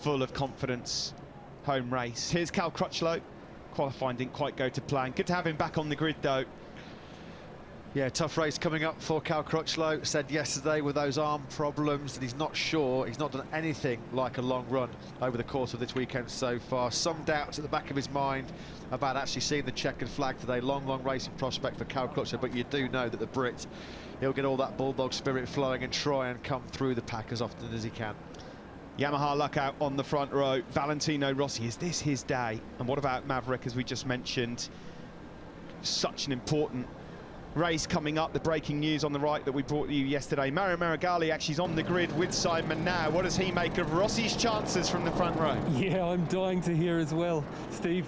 full of confidence home race. Here's Cal Crutchlow. Qualifying didn't quite go to plan. Good to have him back on the grid though. Yeah, tough race coming up for Cal Crutchlow. Said yesterday with those arm problems that he's not sure, he's not done anything like a long run over the course of this weekend so far. Some doubts at the back of his mind about actually seeing the checkered flag today. Long racing prospect for Cal Crutchlow, but you do know that the Brit, he'll get all that bulldog spirit flowing and try and come through the pack as often as he can. Yamaha luck out on the front row. Valentino Rossi, is this his day? And what about Maverick, as we just mentioned? Such an important race coming up. The breaking news on the right that we brought you yesterday. Mario Meregali actually is on the grid with Simon now. What does he make of Rossi's chances from the front row? Yeah, I'm dying to hear as well, Steve.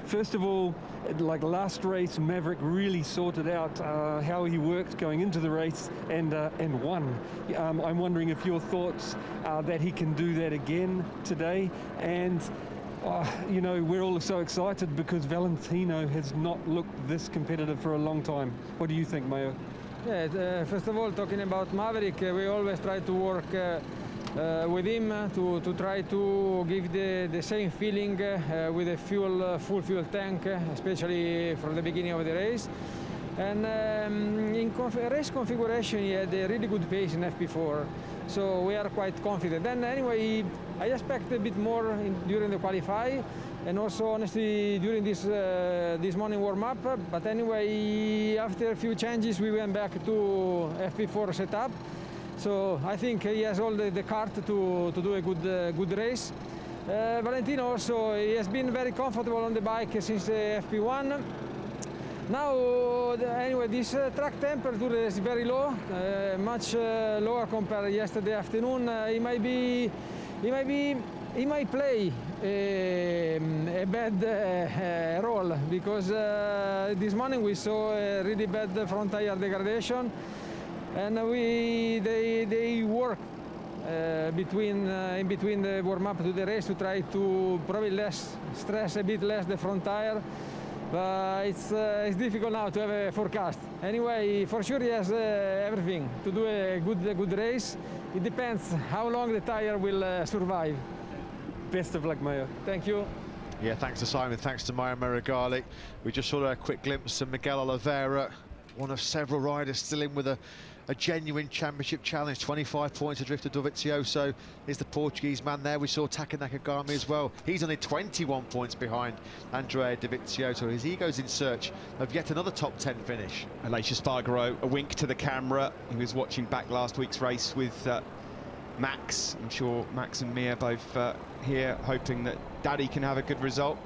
First of all, like last race, Maverick really sorted out how he worked going into the race and won. I'm wondering if your thoughts are that he can do that again today. And you know, we're all so excited because Valentino has not looked this competitive for a long time. What do you think, Mayo? Yeah, first of all, talking about Maverick, we always try to work with him to try to give the same feeling with a full fuel tank, especially from the beginning of the race. And in race configuration, he had a really good pace in FP4, so we are quite confident. And anyway, I expect a bit more during the qualify, and also honestly during this morning warm-up. But anyway, after a few changes, we went back to FP4 setup. So I think he has all the cart to do a good race. Valentino also, he has been very comfortable on the bike since FP1. Now, anyway, this track temperature is very low, much lower compared to yesterday afternoon. He might play a bad role because this morning we saw a really bad front tire degradation, and they work in between the warm-up to the race to try to probably stress a bit less the front tire. But it's difficult now to have a forecast. Anyway, for sure he has everything to do a good race. It depends how long the tire will survive. Best of luck, Mayo. Thank you. Yeah, thanks to Simon, thanks to Mario Meregali. We just saw a quick glimpse of Miguel Oliveira, one of several riders still in with a genuine championship challenge. 25 points adrift of Dovizioso is the Portuguese man there. We saw Taka Nakagami as well. He's only 21 points behind Andrea Dovizioso as he goes in search of yet another top 10 finish. Aleix Espargaro, a wink to the camera. He was watching back last week's race with Max. I'm sure Max and Mia both here hoping that Daddy can have a good result.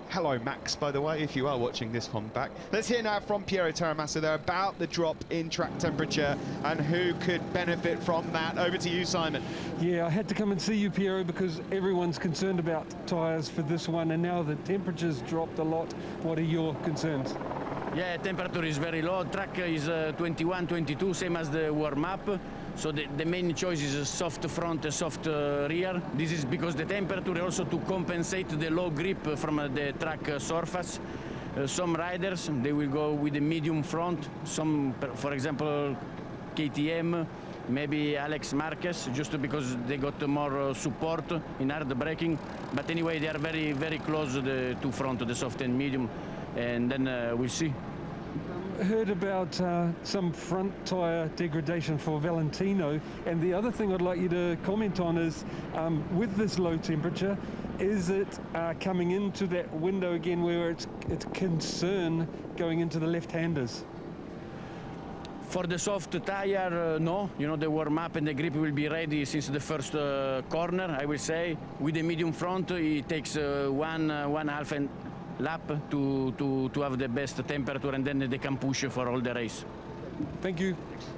Hello, Max, by the way, if you are watching this one back. Let's hear now from Piero Taramassa there about the drop in track temperature and who could benefit from that. Over to you, Simon. Yeah, I had to come and see you, Piero, because everyone's concerned about tyres for this one, and now the temperature's dropped a lot. What are your concerns? Yeah, temperature is very low. Track is 21, 22, same as the warm-up. So the main choice is a soft front, a soft rear. This is because the temperature also to compensate the low grip from the track surface. Some riders, they will go with a medium front. Some, for example, KTM, maybe Alex Marquez, just because they got more support in hard braking. But anyway, they are very close to the two front, the soft and medium. And then we'll see. Heard about some front tyre degradation for Valentino, and the other thing I'd like you to comment on is with this low temperature, is it coming into that window again where it's concern going into the left-handers? For the soft tire, no. You know, the warm-up and the grip will be ready since the first corner, I will say. With the medium front, it takes one half lap to have the best temperature, and then they can push for all the race. Thank you.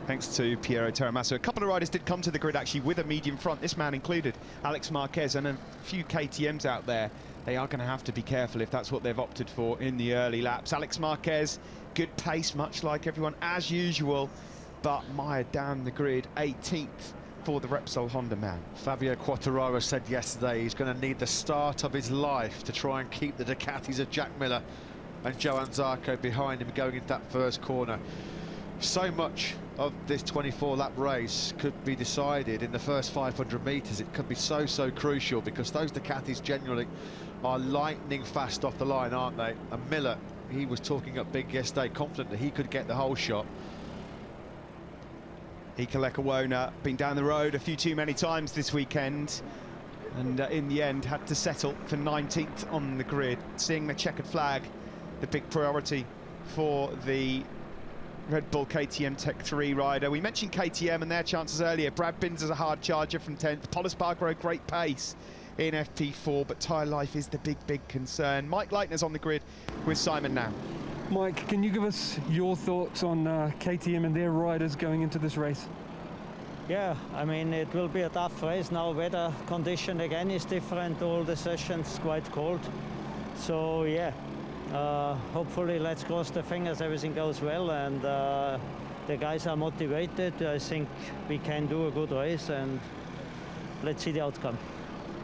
Thanks to Piero Taramassa. A couple of riders did come to the grid actually with a medium front, this man included, Alex Marquez, and a few KTMs out there. They are going to have to be careful if that's what they've opted for in the early laps. Alex Marquez, good pace, much like everyone as usual, but mired down the grid, 18th for the Repsol Honda man. Fabio Quartararo said yesterday he's going to need the start of his life to try and keep the Ducatis of Jack Miller and Johan Zarco behind him going into that first corner. So much of this 24-lap race could be decided in the first 500 metres. It could be so crucial, because those Ducatis generally are lightning fast off the line, aren't they? And Miller, he was talking up big yesterday, confident that he could get the whole shot. Iker Lecuona been down the road a few too many times this weekend, and in the end had to settle for 19th on the grid. Seeing the checkered flag, the big priority for the Red Bull KTM Tech 3 rider. We mentioned KTM and their chances earlier. Brad Binns is a hard charger from 10th. Pol Espargaro, great pace in FP4, but tyre life is the big concern. Mike Leitner's on the grid with Simon now. Mike, can you give us your thoughts on KTM and their riders going into this race? Yeah, I mean, it will be a tough race now. Weather condition again is different, all the sessions quite cold. So yeah, hopefully let's cross the fingers everything goes well, and the guys are motivated. I think we can do a good race, and let's see the outcome.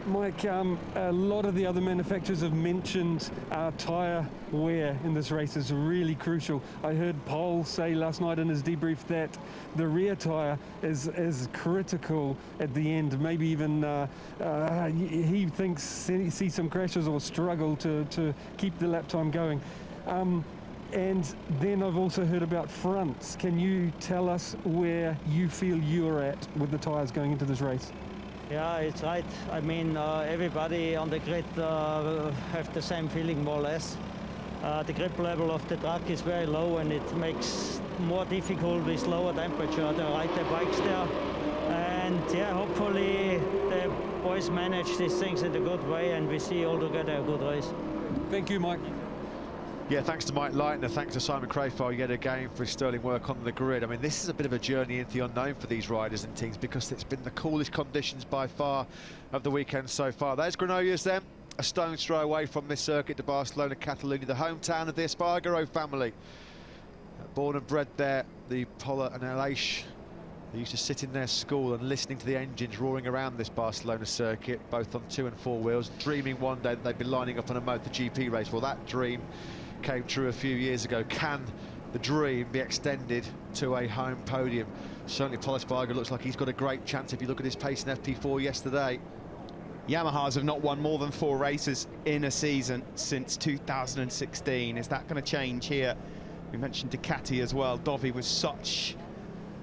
Mike, a lot of the other manufacturers have mentioned tyre wear in this race is really crucial. I heard Pol say last night in his debrief that the rear tyre is critical at the end. Maybe even he thinks he sees some crashes or struggle to keep the lap time going. And then I've also heard about fronts. Can you tell us where you feel you're at with the tyres going into this race? Yeah, it's right. I mean, everybody on the grid have the same feeling, more or less. The grip level of the truck is very low, and it makes more difficult with lower temperature to ride the bikes there. And yeah, hopefully the boys manage these things in a good way, and we see all together a good race. Thank you, Mike. Yeah, thanks to Mike Leitner, thanks to Simon Crafar yet again for his sterling work on the grid. I mean, this is a bit of a journey into the unknown for these riders and teams, because it's been the coolest conditions by far of the weekend so far. There's Granollers then, a stone's throw away from this Circuit de Barcelona-Catalunya, the hometown of the Espargaro family. Born and bred there, the Pola and Aleix. They used to sit in their school and listening to the engines roaring around this Barcelona circuit, both on 2 and 4 wheels, dreaming one day that they'd be lining up on a MotoGP race. Well, that dream came true a few years ago. Can the dream be extended to a home podium? Certainly Pol Espargaro looks like he's got a great chance if you look at his pace in FP4 yesterday. Yamahas have not won more than 4 races in a season since 2016. Is that going to change here? We mentioned Ducati as well. Dovi was such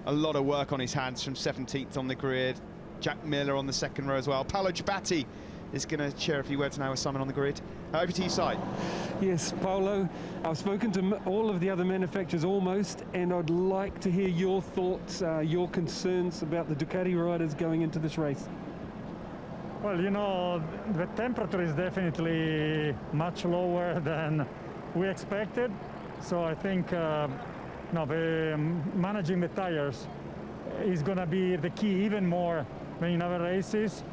a lot of work on his hands from 17th on the grid. Jack Miller on the second row as well. Paolo Gibatti is going to share a few words now with Simon on the grid. Over to you, Si. Yes, Paolo, I've spoken to all of the other manufacturers almost, and I'd like to hear your thoughts, your concerns about the Ducati riders going into this race. Well, you know, the temperature is definitely much lower than we expected. So I think managing the tires is going to be the key, even more than in other races.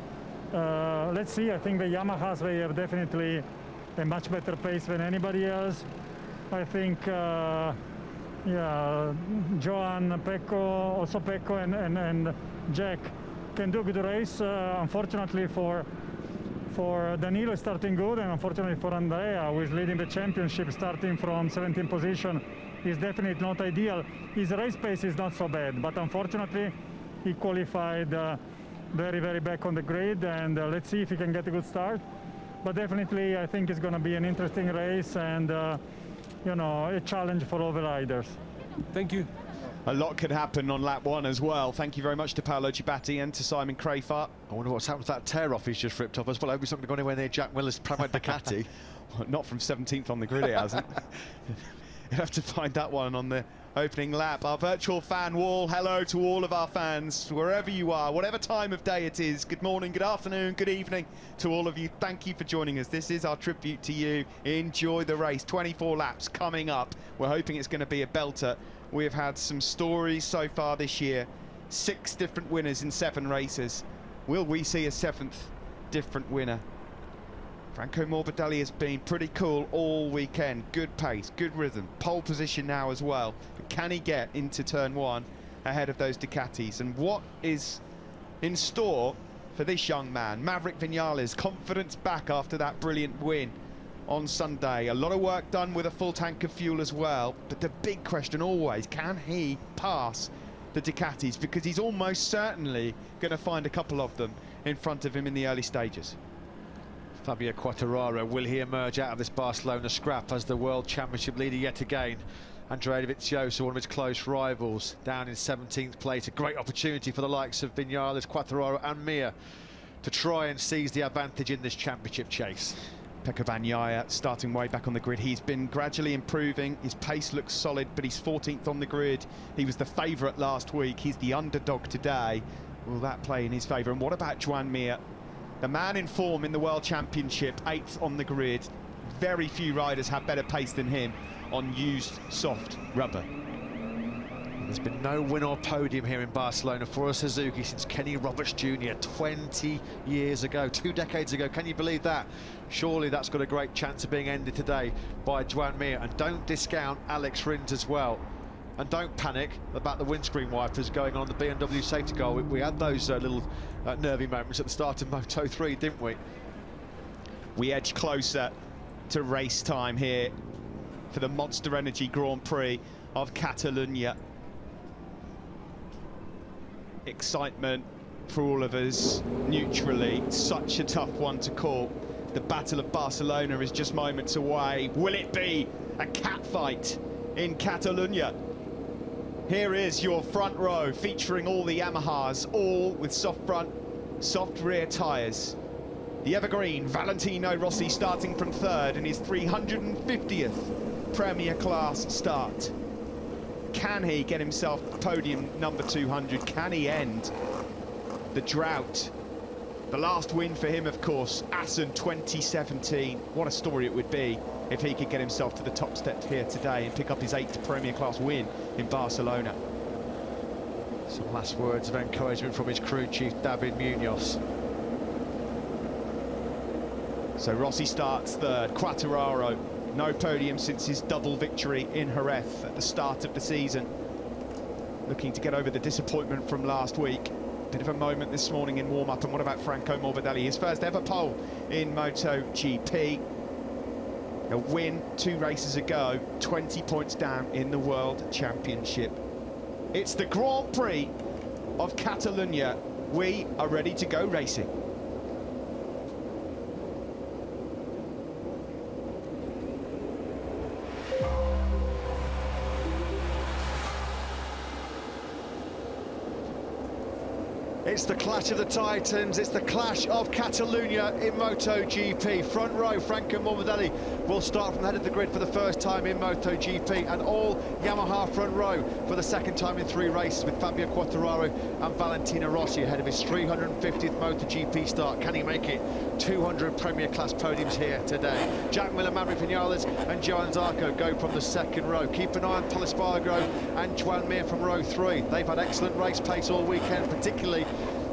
Let's see. I think the Yamahas, they have definitely a much better pace than anybody else. I think, Johan, Pecco and Jack can do a good race. Unfortunately for Danilo, starting good, and unfortunately for Andrea, who is leading the championship, starting from 17th position, is definitely not ideal. His race pace is not so bad, but unfortunately he qualified very back on the grid, and let's see if he can get a good start. But definitely I think it's going to be an interesting race, and you know, a challenge for all the riders. Thank you. A lot could happen on lap 1 as well. Thank you very much to Paolo Gibatti and to Simon Crafar. I wonder what's happened to that tear-off he's just ripped off as well. I hope he's not going to go anywhere near Jack Miller's Pramac Ducati. Well, not from 17th on the grid, it hasn't. You'll have to find that one on the opening lap. Our virtual fan wall, hello to all of our fans, wherever you are, whatever time of day it is. Good morning, good afternoon, good evening to all of you. Thank you for joining us. This is our tribute to you. Enjoy the race. 24 laps coming up. We're hoping it's going to be a belter. We've had some stories so far this year. 6 different winners in 7 races. Will we see a 7th different winner? Franco Morbidelli has been pretty cool all weekend. Good pace, good rhythm, pole position now as well. But can he get into turn 1 ahead of those Ducatis? And what is in store for this young man? Maverick Vinales, confidence back after that brilliant win on Sunday. A lot of work done with a full tank of fuel as well, but the big question always, can he pass the Ducatis? Because he's almost certainly going to find a couple of them in front of him in the early stages. Fabio Quartararo, will he emerge out of this Barcelona scrap as the World Championship leader yet again? Andrea Dovizioso, one of his close rivals, down in 17th place. A great opportunity for the likes of Vinales, Quartararo and Mir to try and seize the advantage in this championship chase. Pecco Bagnaia starting way back on the grid. He's been gradually improving. His pace looks solid, but he's 14th on the grid. He was the favourite last week. He's the underdog today. Will that play in his favour? And what about Joan Mir? The man in form in the World Championship, 8th on the grid. Very few riders have better pace than him on used soft rubber. There's been no win or podium here in Barcelona for a Suzuki since Kenny Roberts Jr. 20 years ago, 2 decades ago. Can you believe that? Surely that's got a great chance of being ended today by Joan Mir. And don't discount Alex Rins as well. And don't panic about the windscreen wipers going on the BMW safety car. We had those little nervy moments at the start of Moto3, didn't we? We edge closer to race time here for the Monster Energy Grand Prix of Catalunya. Excitement for all of us, neutrally, such a tough one to call. The Battle of Barcelona is just moments away. Will it be a catfight in Catalunya? Here is your front row featuring all the Yamahas, all with soft front, soft rear tyres. The evergreen Valentino Rossi starting from 3rd in his 350th Premier Class start. Can he get himself podium number 200? Can he end the drought? The last win for him, of course, Assen 2017. What a story it would be if he could get himself to the top step here today and pick up his 8th Premier Class win in Barcelona. Some last words of encouragement from his crew chief, David Munoz. So Rossi starts 3rd, Quartararo, no podium since his double victory in Jerez at the start of the season. Looking to get over the disappointment from last week. Bit of a moment this morning in warm-up. And what about Franco Morbidelli? His first ever pole in MotoGP. A win 2 races ago, 20 points down in the World Championship. It's the Grand Prix of Catalunya. We are ready to go racing. It's the clash of the Titans, it's the clash of Catalunya in MotoGP. Front row, Franco Morbidelli will start from the head of the grid for the first time in MotoGP, and all Yamaha front row for the second time in 3 races, with Fabio Quartararo and Valentino Rossi ahead of his 350th MotoGP start. Can he make it? 200 Premier Class podiums here today. Jack Miller, Maverick Vinales and Johan Zarco go from the second row. Keep an eye on Pol Espargaro and Joan Mir from row 3. They've had excellent race pace all weekend, particularly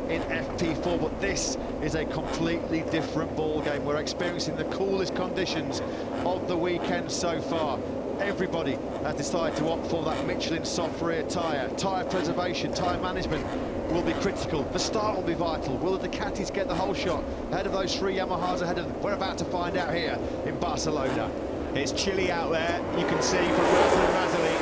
in FP4, but this is a completely different ball game. We're experiencing the coolest conditions of the weekend so far. Everybody has decided to opt for that Michelin soft rear tyre. Tyre preservation, tyre management will be critical. The start will be vital. Will the Ducatis get the whole shot ahead of those 3 Yamahas ahead of them? We're about to find out here in Barcelona. It's chilly out there. You can see from Razali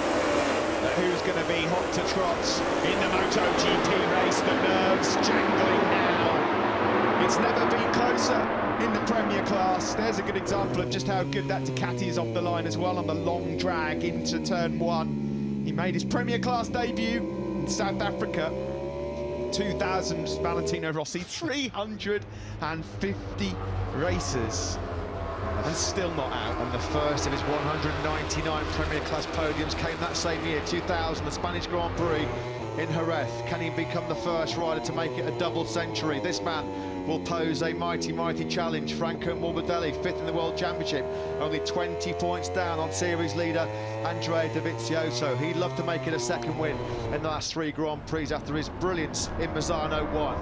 who's going to be hot to trot in the MotoGP race. The nerves jangling now. It's never been closer in the Premier Class. There's a good example of just how good that Ducati is off the line as well on the long drag into turn 1. He made his Premier Class debut in South Africa. 2000 Valentino Rossi, 350 races. And still not out. And the first of his 199 Premier Class podiums came that same year, 2000, the Spanish Grand Prix in Jerez. Can he become the first rider to make it a double century? This man will pose a mighty, mighty challenge. Franco Morbidelli, 5th in the World Championship, only 20 points down on series leader Andrea Dovizioso. He'd love to make it a second win in the last 3 Grand Prix after his brilliance in Misano 1.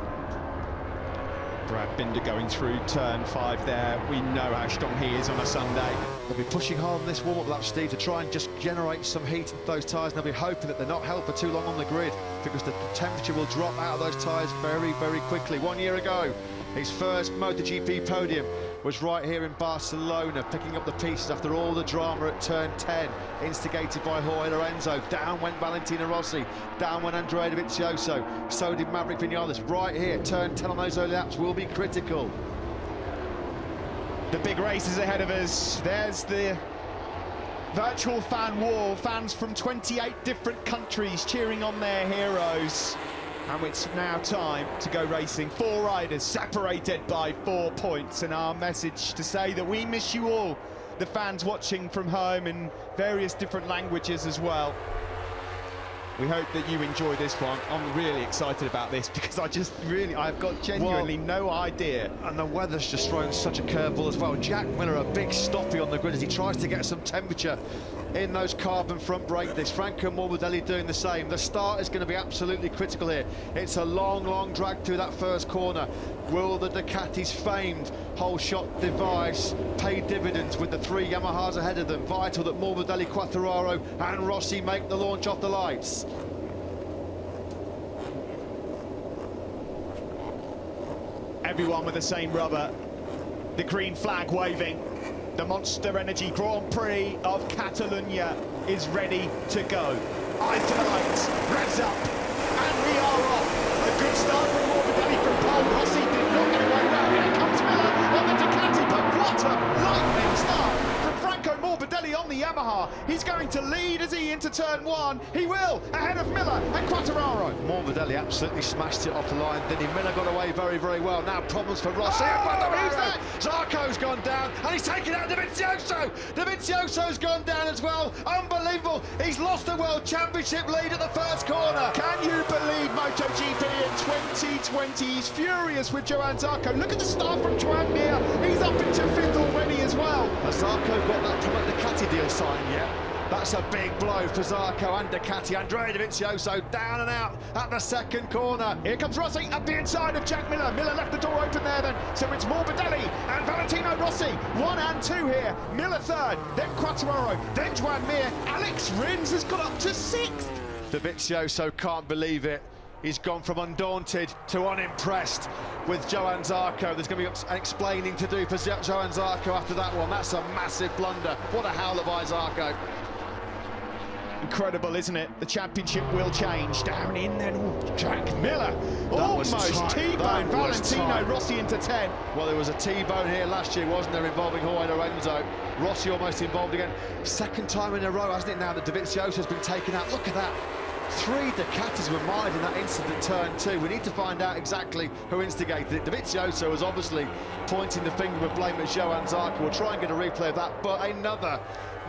Brad Binder going through turn 5 there. We know how strong he is on a Sunday. They'll be pushing hard on this warm-up lap, Steve, to try and just generate some heat into those tyres, and they'll be hoping that they're not held for too long on the grid. because the temperature will drop out of those tyres very, very quickly. 1 year ago, his first MotoGP podium was right here in Barcelona, picking up the pieces after all the drama at turn 10, instigated by Jorge Lorenzo. Down went Valentino Rossi, down went Andrea Dovizioso, so did Maverick Vinales. Right here, turn 10 on those early laps will be critical. The big race is ahead of us. There's the virtual fan wall, fans from 28 different countries cheering on their heroes. And it's now time to go racing. 4 riders separated by 4 points, and our message to say that we miss you all, the fans watching from home in various different languages as well. We hope that you enjoy this one. I'm really excited about this because I've got genuinely no idea. And the weather's just thrown such a curveball as well. Jack Miller, a big stoppie on the grid as he tries to get some temperature in those carbon front brake discs. Franco Morbidelli doing the same. The start is going to be absolutely critical here. It's a long, long drag through that first corner. Will the Ducati's famed whole shot device pay dividends with the 3 Yamahas ahead of them? Vital that Morbidelli, Quartararo and Rossi make the launch off the lights. Everyone with the same rubber, the green flag waving. The Monster Energy Grand Prix of Catalunya is ready to go. Eyes to the lights, revs up, and we are off. A good start from Morbidelli from pole. Rossi did not get away well. Here comes Miller on the Ducati, but what a lightning start from Franco Morbidelli on the Yamaha. He's going to lead, is he, into turn 1? He will, ahead of Miller and Quartararo. Morbidelli absolutely smashed it off the line, didn't he? Miller got away very, very well. Now problems for Rossi. Who's that? Zarco's gone down, and he's taken out Dovizioso. Dovizioso's gone down as well. Unbelievable. He's lost the World Championship lead at the first corner. Can you believe MotoGP in 2020? He's furious with Johann Zarco. Look at the start from Joan Mir. He's up into 5th already as well. Has Zarco got that Ducati deal signed yet? That's a big blow for Zarco and Ducati. Andrea Dovizioso down and out at the second corner. Here comes Rossi up the inside of Jack Miller. Miller left the door open there then. So it's Morbidelli and Valentino Rossi. 1 and 2 here. Miller 3rd, then Quartararo, then Joan Mir. Alex Rins has got up to 6th. Dovizioso can't believe it. He's gone from undaunted to unimpressed with Johann Zarco. There's going to be an explaining to do for Johann Zarco after that one. That's a massive blunder. What a howler by Zarco. Incredible, isn't it? The championship will change. Down in then, Jack Miller. Almost T-bone Valentino Rossi into 10. Well, there was a T-bone here last year, wasn't there, involving Jorge Lorenzo. Rossi almost involved again. Second time in a row, hasn't it, now that Dovizioso's been taken out? Look at that. 3 Ducatis were mired in that incident at turn 2. We need to find out exactly who instigated it. Dovizioso was obviously pointing the finger of blame at Johann Zarco. We'll try and get a replay of that, but another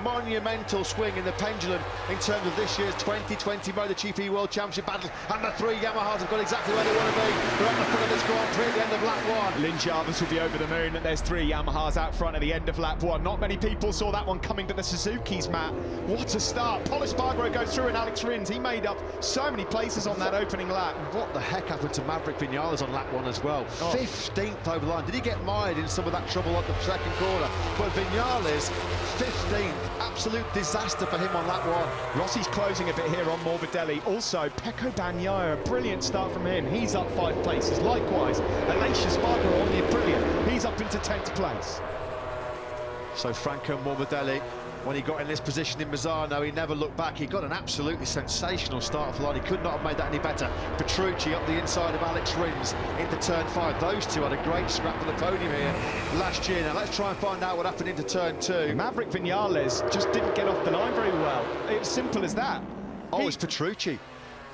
monumental swing in the pendulum in terms of this year's 2020 MotoGP World Championship battle, and the 3 Yamahas have got exactly where they want to be. They're at the front of this Grand Prix at the end of lap 1. Lynn Jarvis will be over the moon, and there's 3 Yamahas out front at the end of lap 1. Not many people saw that one coming, but the Suzuki's, Matt, what a start. Pol Espargaro goes through, and Alex Rins, he made up so many places on that opening lap. What the heck happened to Maverick Vinales on lap 1 as well? 15th over the line. Did he get mired in some of that trouble at the second corner? But Vinales, 15th, absolute disaster for him on lap 1. Rossi's closing a bit here on Morbidelli. Also, Pecco Bagnaia, a brilliant start from him. He's up 5 places. Likewise, Aleix Espargaro on the Aprilia. He's up into 10th place. So Franco Morbidelli, when he got in this position in Misano, he never looked back. He got an absolutely sensational start off the line. He could not have made that any better. Petrucci up the inside of Alex Rins into turn 5. Those two had a great scrap for the podium here last year. Now let's try and find out what happened into turn 2. Maverick Vinales just didn't get off the line very well. It's simple as that. Oh, it's Petrucci.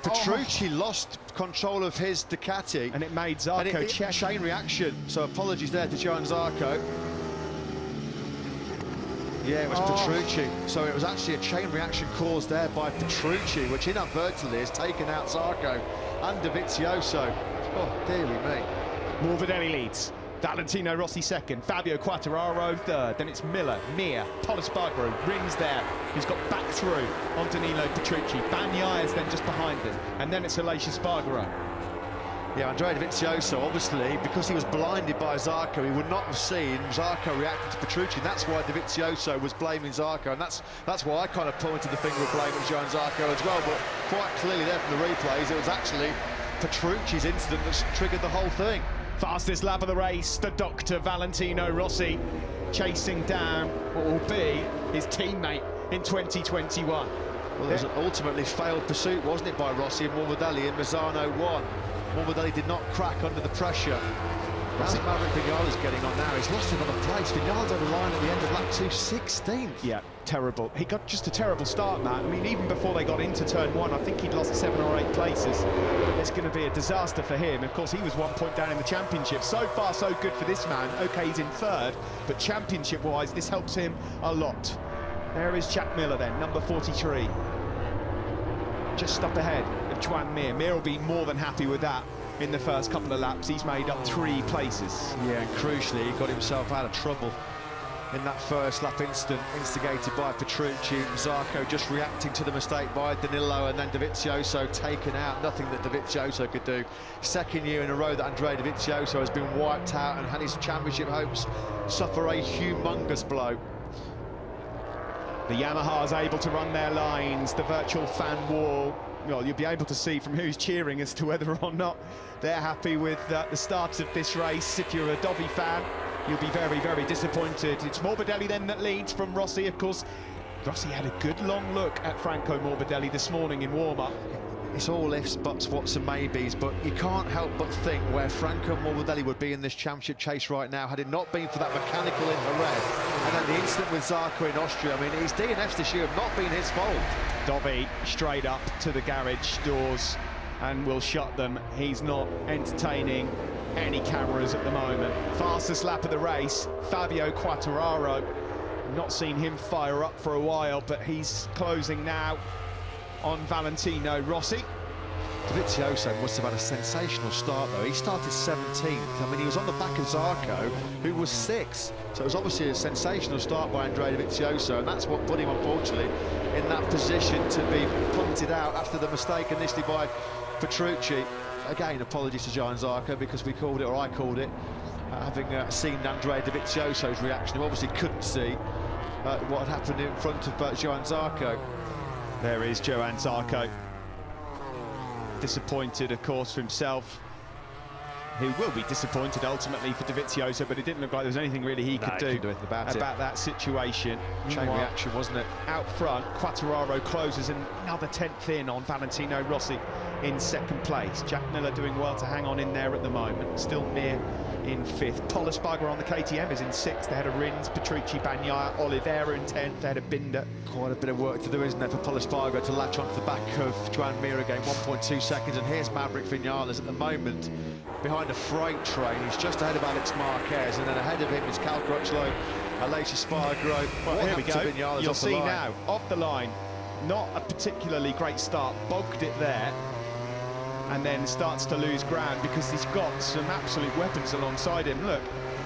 Petrucci lost control of his Ducati. And it made Zarco check. Chain reaction. So apologies there to Johann Zarco. Yeah, it was Petrucci. So it was actually a chain reaction caused there by Petrucci, which inadvertently has taken out Zarco and Dovizioso. Oh, dearly me. Morbidelli leads. Valentino Rossi 2nd. Fabio Quartararo 3rd. Then it's Miller, Mir, Pol Espargaro, Rins there. He's got back through on Danilo Petrucci. Bagnaia is then just behind him. And then it's Aleix Espargaro. Yeah, Andrea Dovizioso, obviously, because he was blinded by Zarco, he would not have seen Zarco reacting to Petrucci, and that's why Dovizioso was blaming Zarco, and that's why I kind of pointed the finger of blame at Johan Zarco as well, but quite clearly there from the replays, it was actually Petrucci's incident that's triggered the whole thing. Fastest lap of the race, the Doctor Valentino Rossi, chasing down what will be his teammate in 2021. Well, it was an ultimately failed pursuit, wasn't it, by Rossi and Morbidelli in Misano 1. Morbidelli did not crack under the pressure. That's Maverick Vinales getting on now. He's lost another place. Vinales over the line at the end of lap 2, 16th. Yeah, terrible. He got just a terrible start, Matt. I mean, even before they got into turn 1, I think he'd lost 7 or 8 places. It's going to be a disaster for him. Of course, he was 1 point down in the championship. So far, so good for this man. OK, he's in 3rd, but championship-wise, this helps him a lot. There is Jack Miller then, number 43. Just up ahead of Joan Mir. Mir will be more than happy with that in the first couple of laps. He's made up 3 places. Yeah, and crucially, he got himself out of trouble in that first lap incident instigated by Petrucci. Zarco just reacting to the mistake by Danilo, and then Dovizioso taken out. Nothing that Dovizioso could do. Second year in a row that Andrea Dovizioso has been wiped out and had his championship hopes suffer a humongous blow. The Yamaha's able to run their lines, the virtual fan wall. Well, you'll be able to see from who's cheering as to whether or not they're happy with the start of this race. If you're a Dovi fan, you'll be very, very disappointed. It's Morbidelli then that leads from Rossi, of course. Rossi had a good long look at Franco Morbidelli this morning in warm-up. It's all ifs, buts, whats and maybes, but you can't help but think where Franco Morbidelli would be in this championship chase right now had it not been for that mechanical in Jerez and then the incident with Zarco in Austria. I mean, his DNFs this year have not been his fault. Dovi straight up to the garage doors and will shut them. He's not entertaining any cameras at the moment. Fastest lap of the race, Fabio Quartararo. Not seen him fire up for a while, but he's closing now on Valentino Rossi. Dovizioso must have had a sensational start, though. He started 17th. I mean, he was on the back of Zarco, who was 6th. So it was obviously a sensational start by Andrea Dovizioso, and that's what put him, unfortunately, in that position to be punted out after the mistake initially by Petrucci. Again, apologies to Johan Zarco, because we called it, or I called it, having seen Andrea Dovizioso's reaction, who obviously couldn't see what had happened in front of Johan Zarco. There is Johan Zarco. Disappointed, of course, for himself. He will be disappointed ultimately for Dovizioso, but it didn't look like there was anything really he could do about that situation. Chain reaction, wasn't it? Out front, Quartararo closes another 10th in on Valentino Rossi in 2nd place. Jack Miller doing well to hang on in there at the moment. Still Mir in 5th. Pol Espargaro on the KTM is in 6th. Ahead of Rins, Petrucci, Bagnaia, Oliveira in 10th. Ahead of Binder. Quite a bit of work to do, isn't there, for Pol Espargaro to latch onto the back of Joan Mir again. 1.2 seconds, and here's Maverick Vinales at the moment behind a freight train. He's just ahead of Alex Marquez, and then ahead of him is Cal Crutchlow, Aleix Espargaro. Well, here we go. You'll see now, off the line. Not a particularly great start. Bogged it there, and then starts to lose ground because he's got some absolute weapons alongside him. Look,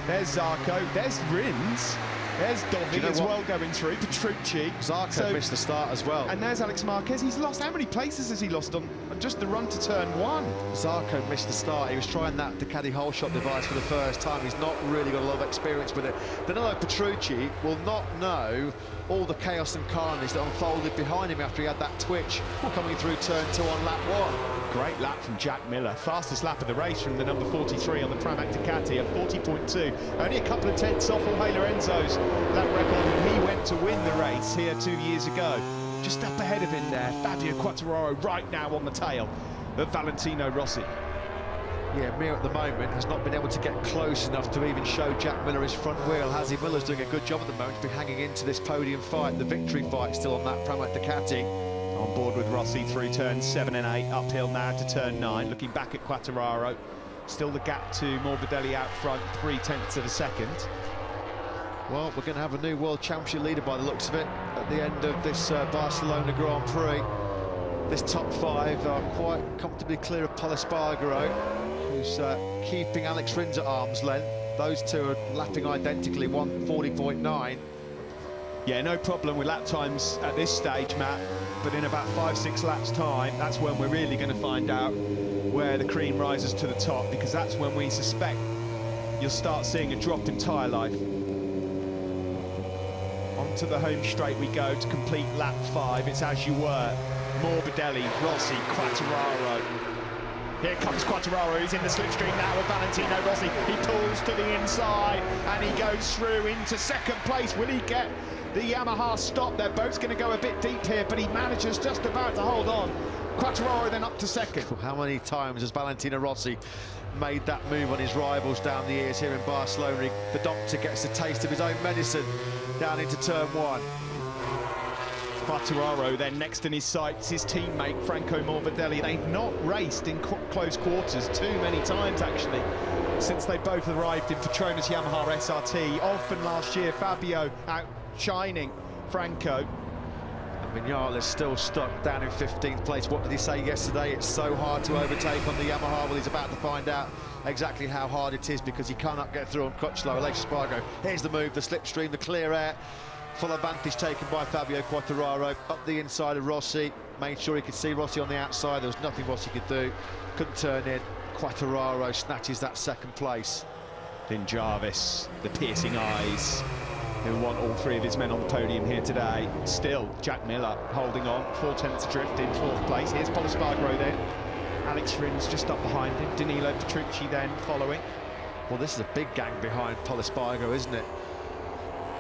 there's Zarco, there's Rins, there's Dovi as well going through, Petrucci. Zarco missed the start as well. And there's Alex Marquez. He's lost, how many places has he lost on just the run to turn 1? Zarco missed the start. He was trying that Ducati whole shot device for the first time. He's not really got a lot of experience with it. Danilo Petrucci will not know all the chaos and carnage that unfolded behind him after he had that twitch coming through turn 2 on lap 1. Great lap from Jack Miller. Fastest lap of the race from the number 43 on the Pramac Ducati at 40.2. Only a couple of tenths off Jorge Lorenzo's lap record when he went to win the race here 2 years ago. Just up ahead of him there, Fabio Quartararo right now on the tail of Valentino Rossi. Yeah, Mir at the moment has not been able to get close enough to even show Jack Miller his front wheel, has he? Miller's doing a good job at the moment to be hanging into this podium fight, the victory fight still on that Pramac Ducati. On board with Rossi through turns 7 and 8, uphill now to turn 9. Looking back at Quartararo, still the gap to Morbidelli out front, 0.3 of a second. Well, we're going to have a new World Championship leader by the looks of it at the end of this Barcelona Grand Prix. This top 5 are quite comfortably clear of Pol Espargaro, who's keeping Alex Rins at arm's length. Those two are lapping identically, 1:40.9. Yeah, no problem with lap times at this stage, Matt, but in about 5-6 laps time, that's when we're really going to find out where the cream rises to the top, because that's when we suspect you'll start seeing a drop in tyre life. Onto the home straight we go to complete lap 5. It's as you were. Morbidelli, Rossi, Quartararo. Here comes Quartararo, he's in the slipstream now with Valentino Rossi. He pulls to the inside and he goes through into second place. Will he get the Yamaha stop? They're both going to go a bit deep here, but he manages just about to hold on. Quartararo then up to second. How many times has Valentino Rossi made that move on his rivals down the years here in Barcelona? The doctor gets a taste of his own medicine down into turn 1. Quartararo then next in his sights, his teammate Franco Morbidelli. They've not raced in close quarters too many times actually since they both arrived in Petronas Yamaha SRT. Often last year, Fabio outshining Franco. And Vinales still stuck down in 15th place. What did he say yesterday? It's so hard to overtake on the Yamaha. Well, he's about to find out exactly how hard it is, because he cannot get through on Crutchlow. Aleix Espargaro, here's the move, the slipstream, the clear air. Full advantage taken by Fabio Quartararo. Up the inside of Rossi. Made sure he could see Rossi on the outside. There was nothing Rossi could do. Couldn't turn in. Quartararo snatches that second place. Lynn Jarvis, the piercing eyes, who want all 3 of his men on the podium here today. Still, Jack Miller holding on, 4/10 drift in 4th place. Here's Pol Espargaro then. Alex Rins just up behind him. Danilo Petrucci then following. Well, this is a big gang behind Pol Espargaro, isn't it?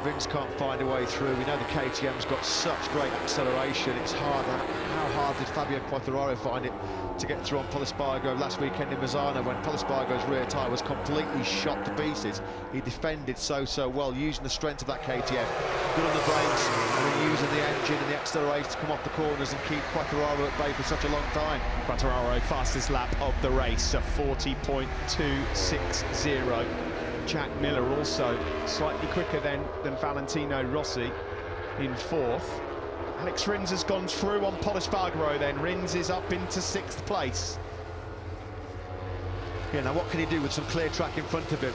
Rins can't find a way through. We know the KTM's got such great acceleration. It's hard. How hard did Fabio Quartararo find it to get through on Pol Espargaro last weekend in Misano, when Pol Espargaro's rear tyre was completely shot to pieces? He defended so well, using the strength of that KTM. Good on the brakes, and then using the engine and the acceleration to come off the corners and keep Quartararo at bay for such a long time. Quartararo, fastest lap of the race, a 40.260. Jack Miller also slightly quicker than Valentino Rossi in 4th. Alex Rins has gone through on Pol Espargaro then. Rins is up into 6th place. Yeah, now what can he do with some clear track in front of him?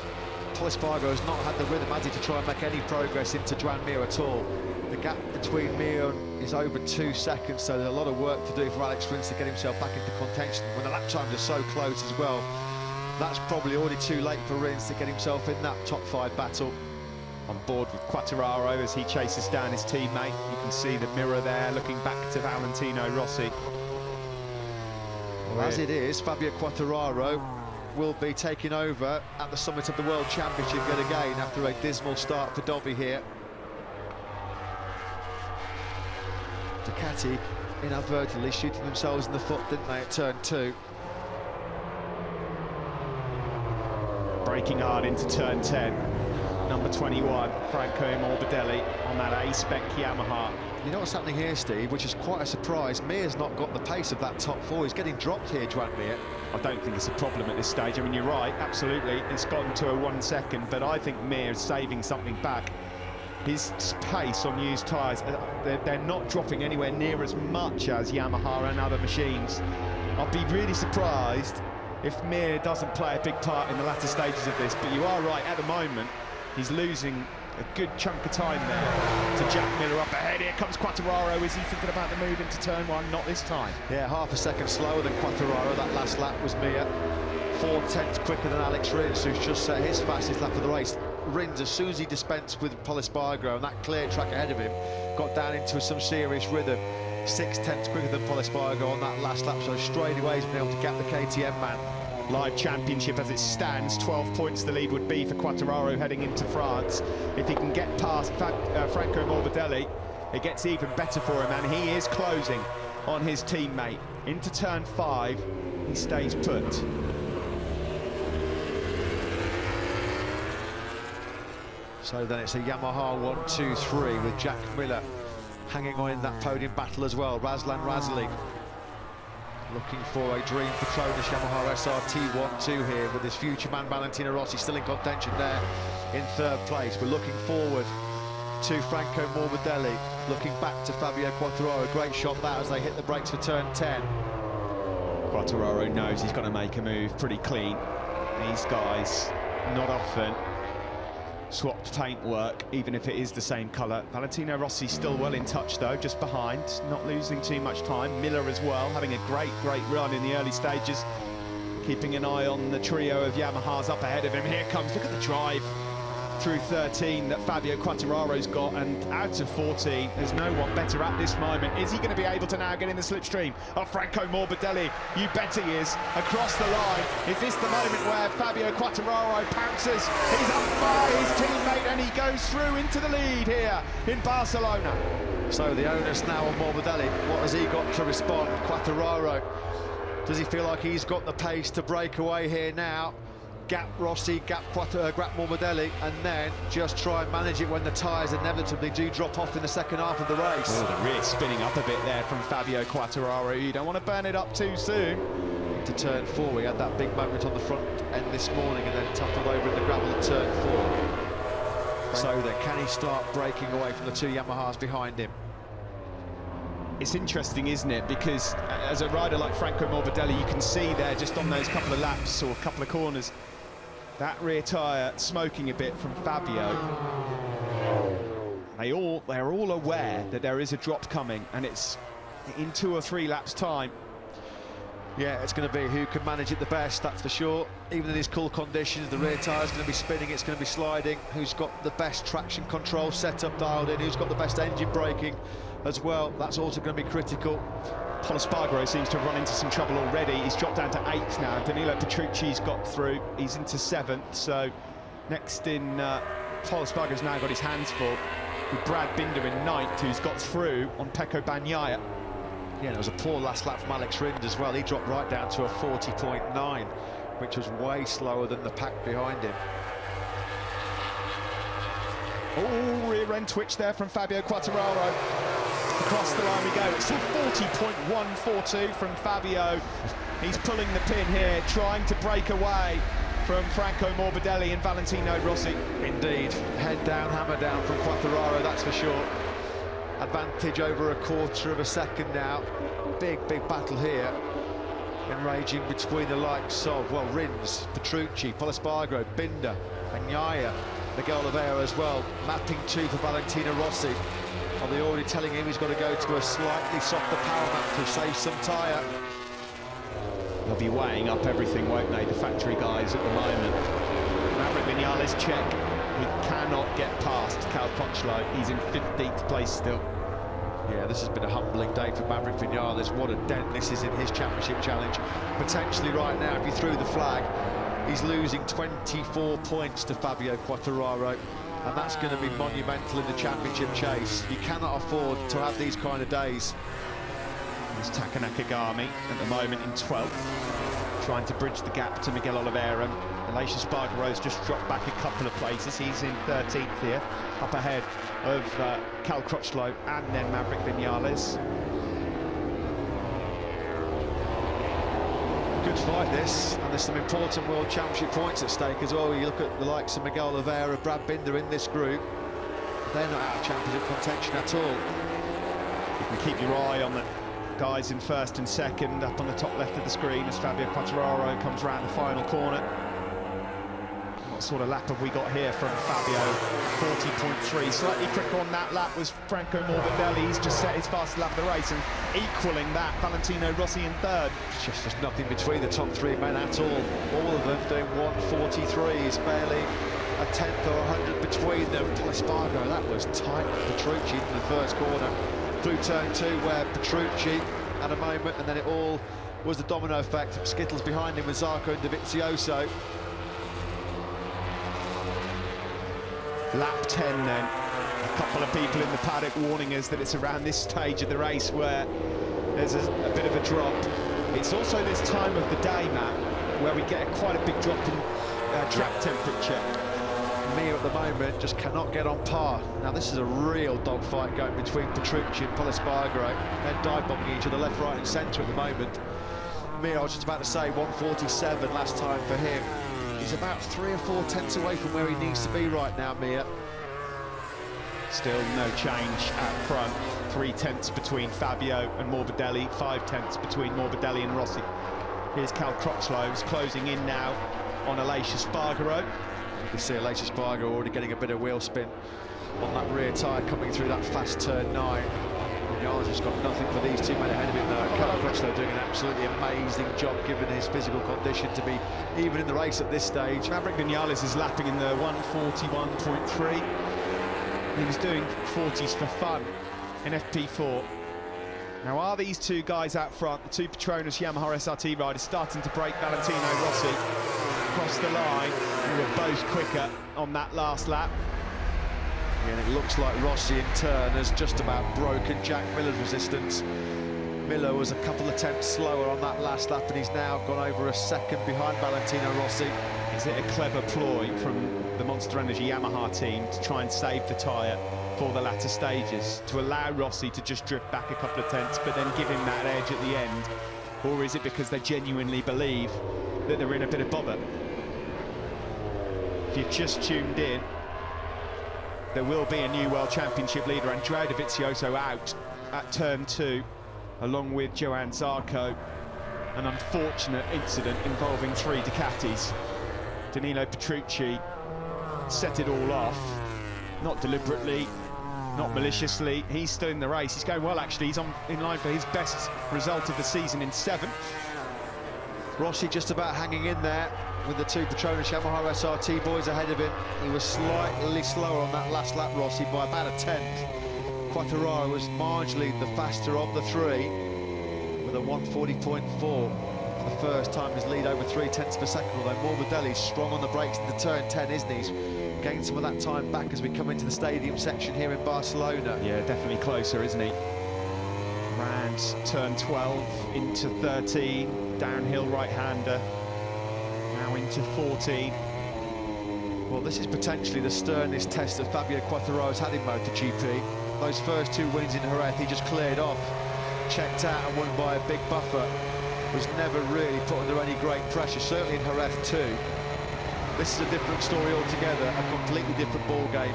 Pol Espargaro has not had the rhythm, has he, to try and make any progress into Joan Mir at all. The gap between Mir is over 2 seconds, so there's a lot of work to do for Alex Rins to get himself back into contention when the lap times are so close as well. That's probably already too late for Rins to get himself in that top 5 battle. On board with Quartararo as he chases down his teammate. You can see the mirror there looking back to Valentino Rossi. Well, as it is, Fabio Quartararo will be taking over at the summit of the World Championship yet again after a dismal start for Dobby here. Ducati inadvertently shooting themselves in the foot, didn't they, at turn 2. Braking hard into turn 10. Number 21, Franco Morbidelli on that A-Spec Yamaha. You know what's happening here, Steve, which is quite a surprise? Mir's not got the pace of that top 4. He's getting dropped here, Joan Mir. I don't think it's a problem at this stage. I mean, you're right, absolutely. It's gotten to a 1 second, but I think Mir is saving something back. His pace on used tyres, they're not dropping anywhere near as much as Yamaha and other machines. I'll be really surprised if Mir doesn't play a big part in the latter stages of this, but you are right, at the moment, he's losing a good chunk of time there to Jack Miller up ahead. Here comes Quartararo. Is he thinking about the move into turn 1? Not this time. Yeah, half a second slower than Quartararo. That last lap was Mir. 4/10 quicker than Alex Rins, who's just set his fastest lap of the race. Rins, as soon as he dispensed with Pol Espargaro and that clear track ahead of him, got down into some serious rhythm. 6/10 quicker than Pol Espargaro on that last lap, so straight away he's been able to gap the KTM man. Live championship as it stands, 12 points the lead would be for Quartararo heading into France. If he can get past Franco Morbidelli, it gets even better for him, and he is closing on his teammate. Into turn 5, he stays put. So then it's a Yamaha 1-2-3 with Jack Miller hanging on in that podium battle as well. Razlan Razali looking for a dream Petronas Yamaha SRT 1-2 here with his future man Valentino Rossi still in contention there in 3rd place. We're looking forward to Franco Morbidelli, looking back to Fabio Quartararo. Great shot that as they hit the brakes for turn 10. Quartararo knows he's got to make a move pretty clean. These guys, not often, swapped paintwork, even if it is the same colour. Valentino Rossi still well in touch though, just behind, not losing too much time. Miller as well, having a great run in the early stages, keeping an eye on the trio of Yamahas up ahead of him. Here comes, look at the drive through 13 that Fabio Quartararo's got, and out of 14, there's no one better at this moment. Is he going to be able to now get in the slipstream of Franco Morbidelli? You bet he is. Across the line, is this the moment where Fabio Quartararo pounces? He's up by his teammate and he goes through into the lead here in Barcelona. So the onus now on Morbidelli. What has he got to respond? Quartararo, does he feel like he's got the pace to break away here now? Gap Rossi, gap Morbidelli, and then just try and manage it when the tyres inevitably do drop off in the second half of the race. Oh, the rear spinning up a bit there from Fabio Quartararo. You don't want to burn it up too soon. To turn 4, we had that big moment on the front end this morning and then toppled over in the gravel at turn 4. So then, can he start breaking away from the two Yamahas behind him? It's interesting, isn't it? Because as a rider like Franco Morbidelli, you can see there just on those couple of laps or a couple of corners, that rear tyre smoking a bit from Fabio. They're all aware that there is a drop coming, and it's in 2 or 3 laps' time. Yeah, it's going to be who can manage it the best, that's for sure. Even in these cool conditions, the rear tyre's going to be spinning, it's going to be sliding. Who's got the best traction control setup dialed in? Who's got the best engine braking as well? That's also going to be critical. Pol Espargaro seems to have run into some trouble already. He's dropped down to 8th now. Danilo Petrucci's got through. He's into 7th. So next in, Pol Espargaro's now got his hands full with Brad Binder in 9th, who's got through on Pecco Bagnaia. Yeah, there was a poor last lap from Alex Rins as well. He dropped right down to a 40.9, which was way slower than the pack behind him. Oh, rear end twitch there from Fabio Quartararo. Across the line we go. It's a 40.142 from Fabio. He's pulling the pin here, trying to break away from Franco Morbidelli and Valentino Rossi. Indeed, head down, hammer down from Quartararo, that's for sure. Advantage over a quarter of a second now. Big battle here, enraging between the likes of, well, Rins, Petrucci, Pol Espargaro, Binder, Bagnaia, Miguel Oliveira as well, mapping 2 for Valentino Rossi. Are they already telling him he's got to go to a slightly softer power map to save some tyre? They'll be weighing up everything, won't they, the factory guys at the moment. Maverick Vinales check. He cannot get past Cal Crutchlow. He's in 15th place still. Yeah, this has been a humbling day for Maverick Vinales. What a dent this is in his championship challenge. Potentially right now, if he threw the flag, he's losing 24 points to Fabio Quartararo. And that's going to be monumental in the championship chase. You cannot afford to have these kind of days. There's Taka Nakagami at the moment in 12th, trying to bridge the gap to Miguel Oliveira. Aleix Espargaro's just dropped back a couple of places. He's in 13th here, up ahead of Cal Crutchlow and then Maverick Vinales. Good fight this, and there's some important World Championship points at stake as well. You look at the likes of Miguel Oliveira, Brad Binder in this group. They're not out of championship contention at all. You can keep your eye on the guys in 1st and 2nd up on the top left of the screen as Fabio Quartararo comes round the final corner. What sort of lap have we got here from Fabio? 40.3. Slightly quicker on that lap was Franco Morbidelli. He's just set his fastest lap of the race and equaling that. Valentino Rossi in 3rd. Just nothing between the top 3 men at all. All of them doing 1:43s, barely a 10th or 100th between them. Pol Espargaro, that was tight. Petrucci in the first corner. Through turn 2 where Petrucci had a moment, and then it all was the domino effect. Skittles behind him with Zarco and Dovizioso. Lap 10 then. A couple of people in the paddock warning us that it's around this stage of the race where there's a bit of a drop. It's also this time of the day, Matt, where we get quite a big drop in track temperature. Mir at the moment just cannot get on par. Now this is a real dogfight going between Petrucci and Pol Espargaro. They're dive-bombing each other left, right and centre at the moment. Mir, I was just about to say, 1:47 last time for him. He's about 3 or 4 tenths away from where he needs to be right now, Mir. Still no change at front. 3 tenths between Fabio and Morbidelli, 5 tenths between Morbidelli and Rossi. Here's Cal Crutchlow, who's closing in now on Aleix Espargaro. You can see Aleix Espargaro already getting a bit of wheel spin on that rear tyre coming through that fast turn 9. Vinales has got nothing for these two men ahead of him though. Cal Crutchlow doing an absolutely amazing job given his physical condition to be even in the race at this stage. Maverick Vinales is lapping in the 1:41.3. He was doing 40s for fun in FP4. Now, are these two guys out front, the two Petronas Yamaha SRT riders, starting to break Valentino Rossi across the line, who were both quicker on that last lap? And it looks like Rossi in turn has just about broken Jack Miller's resistance. Miller was a couple of tenths slower on that last lap, and he's now gone over a second behind Valentino Rossi. Is it a clever ploy from the Monster Energy Yamaha team to try and save the tyre for the latter stages, to allow Rossi to just drift back a couple of tenths but then give him that edge at the end? Or is it because they genuinely believe that they're in a bit of bother? If you've just tuned in, there will be a new World Championship leader, Andrea Dovizioso, out at turn 2, along with Johann Zarco. An unfortunate incident involving 3 Ducatis. Danilo Petrucci set it all off, not deliberately, not maliciously. He's still in the race. He's going well, actually. He's in line for his best result of the season in 7th. Rossi just about hanging in there with the two Petronas Yamaha SRT boys ahead of him. He was slightly slower on that last lap, Rossi, by about a tenth. Quartararo was marginally the faster of the three with a 1:40.4 for the first time, his lead over 3 tenths per second, although Morbidelli's strong on the brakes into turn 10, isn't he? He's gained some of that time back as we come into the stadium section here in Barcelona. Yeah, definitely closer, isn't he? Around turn 12 into 13, downhill right-hander, now into 14. Well, this is potentially the sternest test that Fabio Quartararo's had in MotoGP. Those first 2 wins in Jerez, he just cleared off, checked out and won by a big buffer. Was never really put under any great pressure, certainly in Jerez too. This is a different story altogether, a completely different ball game.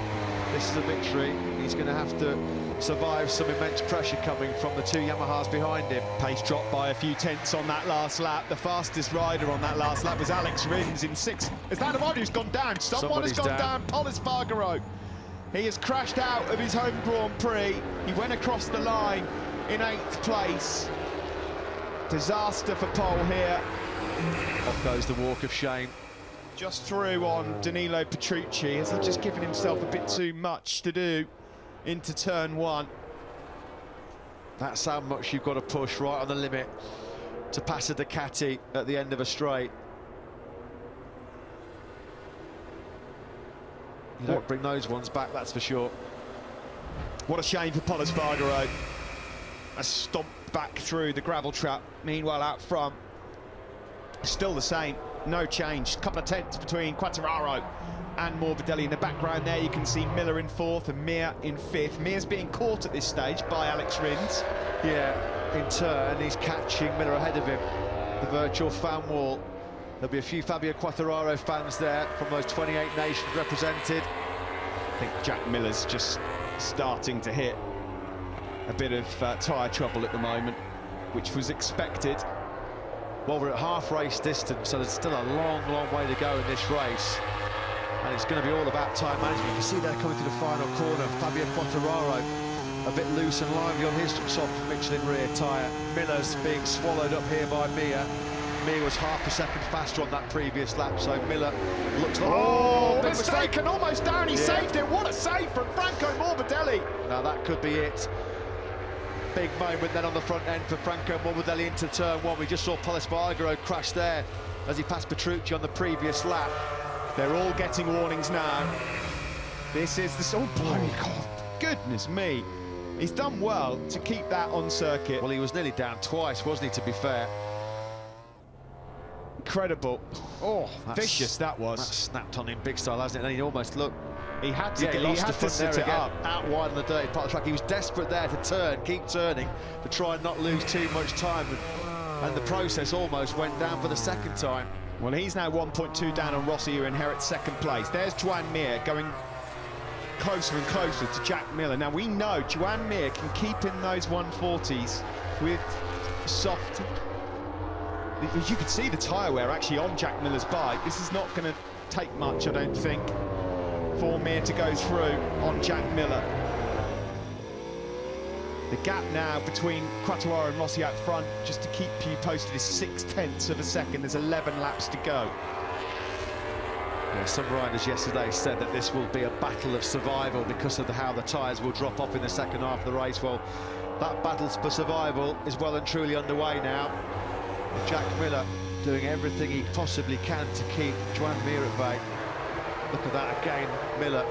This is a victory. He's going to have to survive some immense pressure coming from the 2 Yamahas behind him. Pace dropped by a few tenths on that last lap. The fastest rider on that last lap was Alex Rins in 6th. Is that the one who's gone down? Someone has gone down. Pol Espargaro. He has crashed out of his home Grand Prix. He went across the line in 8th place. Disaster for Pol here. Off goes the walk of shame. Just through on Danilo Petrucci. Has he just given himself a bit too much to do into turn 1? That's how much you've got to push right on the limit to pass a Ducati at the end of a straight. You don't bring those ones back, that's for sure. What a shame for Pol Espargaro. A stomp back through the gravel trap. Meanwhile, out front, still the same, no change. A couple of tenths between Quartararo and Morbidelli. In the background there, you can see Miller in 4th and Mir in 5th. Mir's being caught at this stage by Alex Rins. Yeah, in turn, he's catching Miller ahead of him. The virtual fan wall. There'll be a few Fabio Quartararo fans there from those 28 nations represented. I think Jack Miller's just starting to hit a bit of tyre trouble at the moment, which was expected. Well, we're at half race distance, so there's still a long, long way to go in this race. And it's going to be all about time management. You can see they're coming to the final corner. Fabio Quartararo a bit loose and lively on his soft Michelin rear tyre. Miller's being swallowed up here by Mir. Mir was half a second faster on that previous lap, so Miller looks like... Oh, mistake, and almost down. He saved it. What a save from Franco Morbidelli. Now that could be it. Big moment then on the front end for Franco Morbidelli into turn 1. We just saw Pol Espargaro crash there as he passed Petrucci on the previous lap. They're all getting warnings now. This is the... Oh, bloody God. Goodness me. He's done well to keep that on circuit. Well, he was nearly down twice, wasn't he, to be fair? Incredible. Oh, vicious that was. That snapped on him big style, hasn't it? And he almost looked... He had to, he had to sit it up. Out wide on the dirty part of the track. He was desperate there to turn, keep turning, to try and not lose too much time. And the process almost went down for the second time. Well, he's now 1.2 down on Rossi, who inherits 2nd place. There's Joan Mir going closer and closer to Jack Miller. Now, we know Joan Mir can keep in those 140s with soft... You could see the tyre wear actually on Jack Miller's bike. This is not going to take much, I don't think, for Mir to go through on Jack Miller. The gap now between Quartararo and Rossi out front, just to keep you posted, is 0.6 of a second. There's 11 laps to go. Yeah, some riders yesterday said that this will be a battle of survival because of how the tyres will drop off in the second half of the race. Well, that battle for survival is well and truly underway now. Jack Miller doing everything he possibly can to keep Joan Mir at bay. Look at that again, Miller.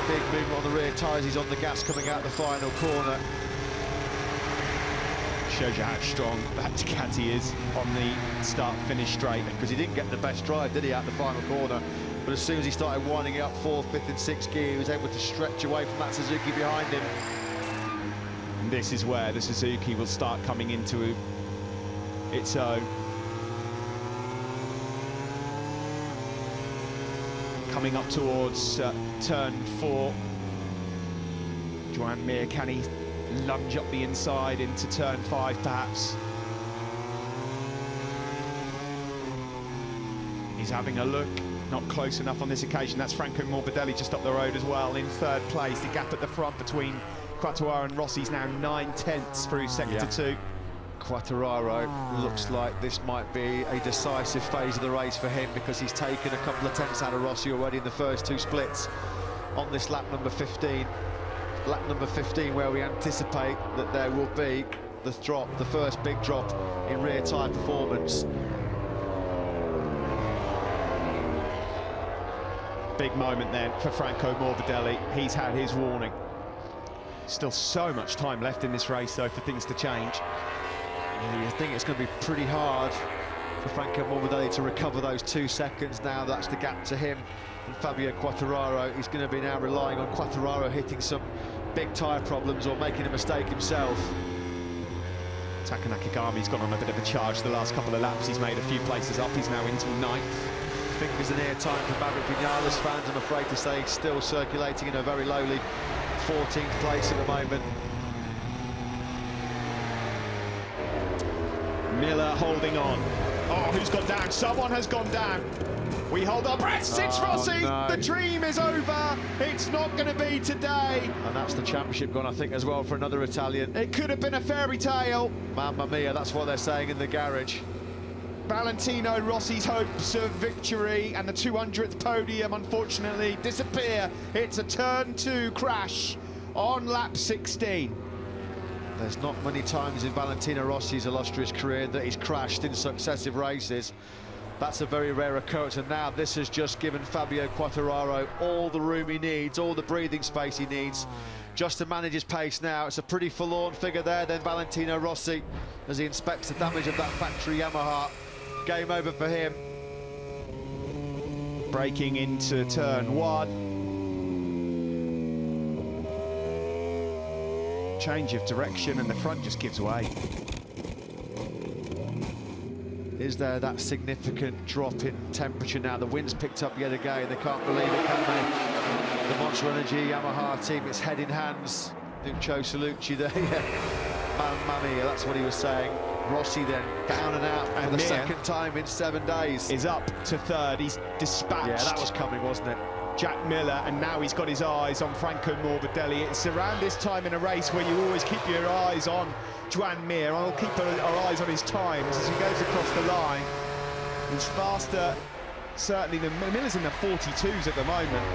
Big movement on the rear tyres, he's on the gas coming out the final corner. Shows you how strong that Ducati is on the start-finish straight. Because he didn't get the best drive, did he, out the final corner? But as soon as he started winding it up 4th, 5th and 6th gear, he was able to stretch away from that Suzuki behind him. And this is where the Suzuki will start coming into its own. Coming up towards turn 4. Joan Mir, can he lunge up the inside into turn 5 perhaps? He's having a look, not close enough on this occasion. That's Franco Morbidelli just up the road as well in 3rd place. The gap at the front between Quartararo and Rossi is now 9/10 through sector 2. Quartararo looks like this might be a decisive phase of the race for him, because he's taken a couple of tenths out of Rossi already in the first 2 splits on this lap number 15. Lap number 15, where we anticipate that there will be the first big drop in rear tyre performance. Big moment then for Franco Morbidelli. He's had his warning. Still so much time left in this race though for things to change. Yeah, I think it's going to be pretty hard for Franco Morbidelli to recover those 2 seconds now. That's the gap to him and Fabio Quartararo. He's going to be now relying on Quartararo hitting some big tyre problems or making a mistake himself. Taka Nakagami's gone on a bit of a charge the last couple of laps. He's made a few places up. He's now into 9th. Fingers in ear time for Maverick Vinales fans, I'm afraid to say. Still circulating in a very lowly 14th place at the moment. Miller holding on. Oh, who's gone down? Someone has gone down. We hold our breaths. It's Rossi. No. The dream is over. It's not going to be today. And that's the championship gone, I think, as well, for another Italian. It could have been a fairy tale. Mamma mia, that's what they're saying in the garage. Valentino Rossi's hopes of victory and the 200th podium, unfortunately, disappear. It's a turn 2 crash on lap 16. There's not many times in Valentino Rossi's illustrious career that he's crashed in successive races. That's a very rare occurrence, and now this has just given Fabio Quartararo all the room he needs, all the breathing space he needs, just to manage his pace now. It's a pretty forlorn figure there then, Valentino Rossi, as he inspects the damage of that factory Yamaha. Game over for him. Breaking into turn 1. Change of direction and the front just gives way. Is there that significant drop in temperature now? The wind's picked up yet again. They can't believe it, can they? The Monster Energy Yamaha team, it's head in hands. Nuccio Salucci there. Mamma mia, that's what he was saying. Rossi then down and out for the second time in 7 days. Is up to 3rd. He's dispatched. Yeah, that was coming, wasn't it? Jack Miller, and now he's got his eyes on Franco Morbidelli. It's around this time in a race where you always keep your eyes on Joan Mir. I'll keep our eyes on his times as he goes across the line. He's faster, certainly, than Miller's in the 42s at the moment.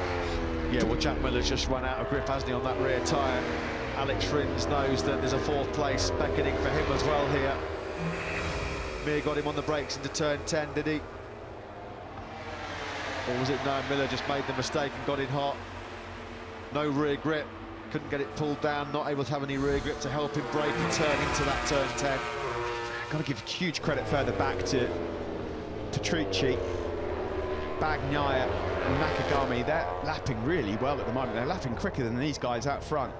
Yeah, well, Jack Miller's just run out of grip, hasn't he, on that rear tyre. Alex Rins knows that there's a 4th place beckoning for him as well here. Mir got him on the brakes into turn 10, did he? Or was it no, Miller just made the mistake and got in hot. No rear grip, couldn't get it pulled down, not able to have any rear grip to help him brake and turn into that turn 10. Got to give huge credit further back to Petrucci, Bagnaia and Nakagami. They're lapping really well at the moment. They're lapping quicker than these guys out front.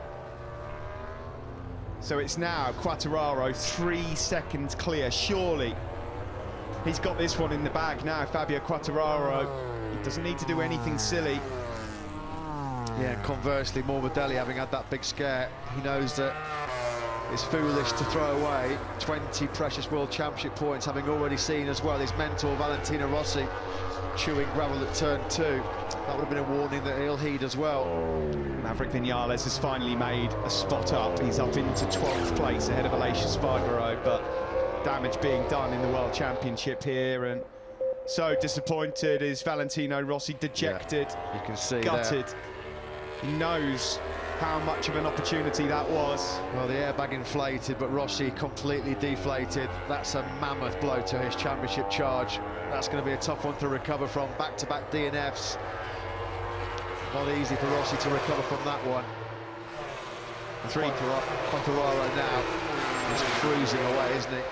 So it's now Quartararo 3 seconds clear, surely. He's got this one in the bag now, Fabio Quartararo. He doesn't need to do anything silly. Yeah, and conversely, Morbidelli, having had that big scare, he knows that it's foolish to throw away 20 precious World Championship points, having already seen as well his mentor Valentino Rossi chewing gravel at turn 2. That would have been a warning that he'll heed as well. Maverick Vinales has finally made a spot up. He's up into 12th place ahead of Aleix Espargaro, but damage being done in the World Championship here, and so disappointed is Valentino Rossi, dejected, you can see gutted. He knows how much of an opportunity that was. Well, the airbag inflated, but Rossi completely deflated. That's a mammoth blow to his championship charge. That's going to be a tough one to recover from. Back-to-back DNFs. Not easy for Rossi to recover from that one. Quartararo now is cruising away, isn't he?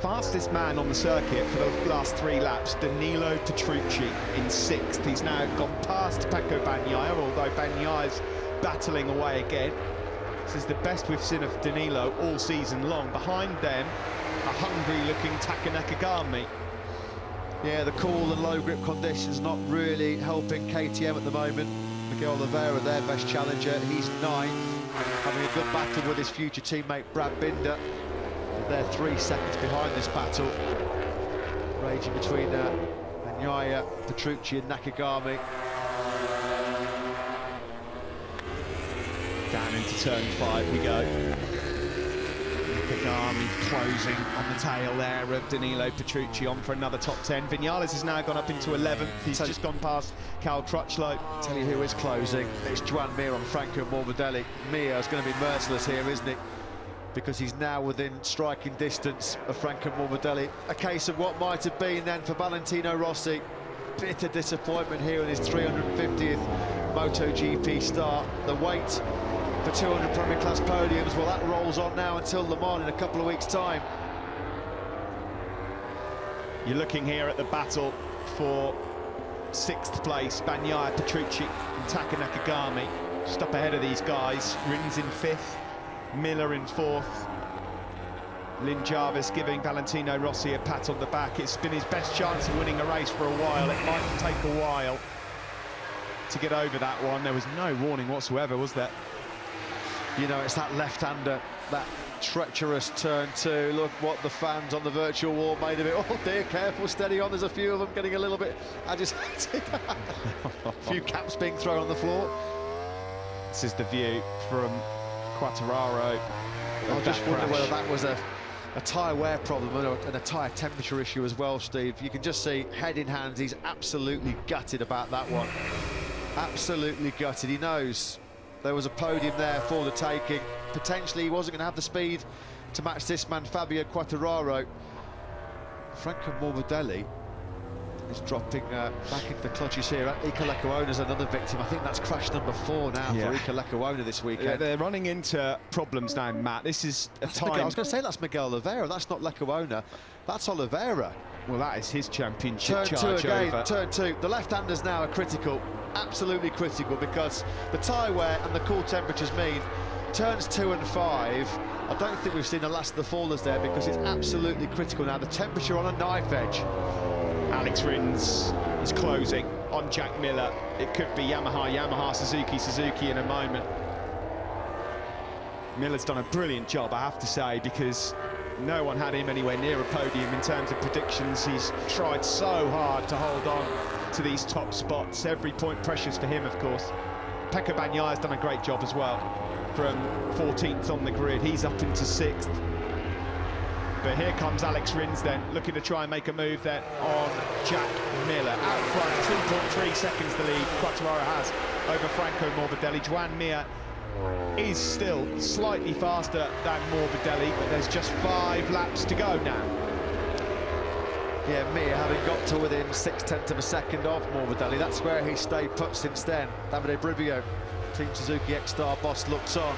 Fastest man on the circuit for the last 3 laps, Danilo Petrucci in 6th. He's now gone past Pecco Bagnaia, although Bagnaia is battling away again. This is the best we've seen of Danilo all season long. Behind them, a hungry-looking Taka Nakagami. Yeah, the cool and low grip conditions not really helping KTM at the moment. Miguel Oliveira, their best challenger, he's 9th, having a good battle with his future teammate Brad Binder. They're 3 seconds behind this battle, raging between Bagnaia, Petrucci and Nakagami. Down into turn 5 we go. Nakagami closing on the tail there of Danilo Petrucci, on for another top 10. Vinales has now gone up into 11th. He's just gone past Cal Crutchlow. Tell you who is closing. It's Joan Mir on Franco Morbidelli. Mir is going to be merciless here, isn't he? Because he's now within striking distance of Franco Morbidelli. A case of what might have been then for Valentino Rossi. Bitter disappointment here in his 350th MotoGP start. The wait for 200 Premier Class podiums, well, that rolls on now until Le Mans in a couple of weeks' time. You're looking here at the battle for 6th place, Bagnaia, Petrucci and Taka Nakagami. Just up ahead of these guys, Rins in 5th, Miller in 4th. Lynn Jarvis giving Valentino Rossi a pat on the back. It's been his best chance of winning a race for a while. It might take a while to get over that one. There was no warning whatsoever, was there? You know, it's that left-hander, that treacherous turn 2. Look what the fans on the virtual wall made of it. Oh dear, careful, steady on. There's a few of them getting a little bit agitated. A few caps being thrown on the floor. This is the view from Quartararo. I just wonder whether that was a tyre wear problem and a tyre temperature issue as well, Steve. You can just see, head in hands, he's absolutely gutted about that one. Absolutely gutted. He knows there was a podium there for the taking. Potentially he wasn't going to have the speed to match this man, Fabio Quartararo. Franco Morbidelli is dropping back into the clutches here. Iker Lecuona's another victim. I think that's crash number 4 now for Iker Lecuona this weekend. Yeah, they're running into problems now, Matt. This is a time... I was going to say that's Miguel Oliveira. That's not Lecuona. That's Oliveira. Well, that is his championship turn charge 2 again, over. Turn 2. The left-handers now are critical. Absolutely critical, because the tyre wear and the cool temperatures mean turns 2 and 5. I don't think we've seen the last of the fallers there, because it's absolutely critical now. The temperature on a knife edge. Alex Rins is closing on Jack Miller. It could be Yamaha, Suzuki in a moment. Miller's done a brilliant job, I have to say, because no one had him anywhere near a podium in terms of predictions. He's tried so hard to hold on to these top spots. Every point precious for him, of course. Pecco Bagnaia has done a great job as well. From 14th on the grid, he's up into 6th. But here comes Alex Rins then, looking to try and make a move then on Jack Miller. Out front, 2.3 seconds the lead Quartararo has over Franco Morbidelli. Joan Mir is still slightly faster than Morbidelli, but there's just 5 laps to go now. Yeah, Mir having got to within 0.6 of a second of Morbidelli. That's where he stayed put since then. Davide Brivio, Team Suzuki X-Star boss, looks on.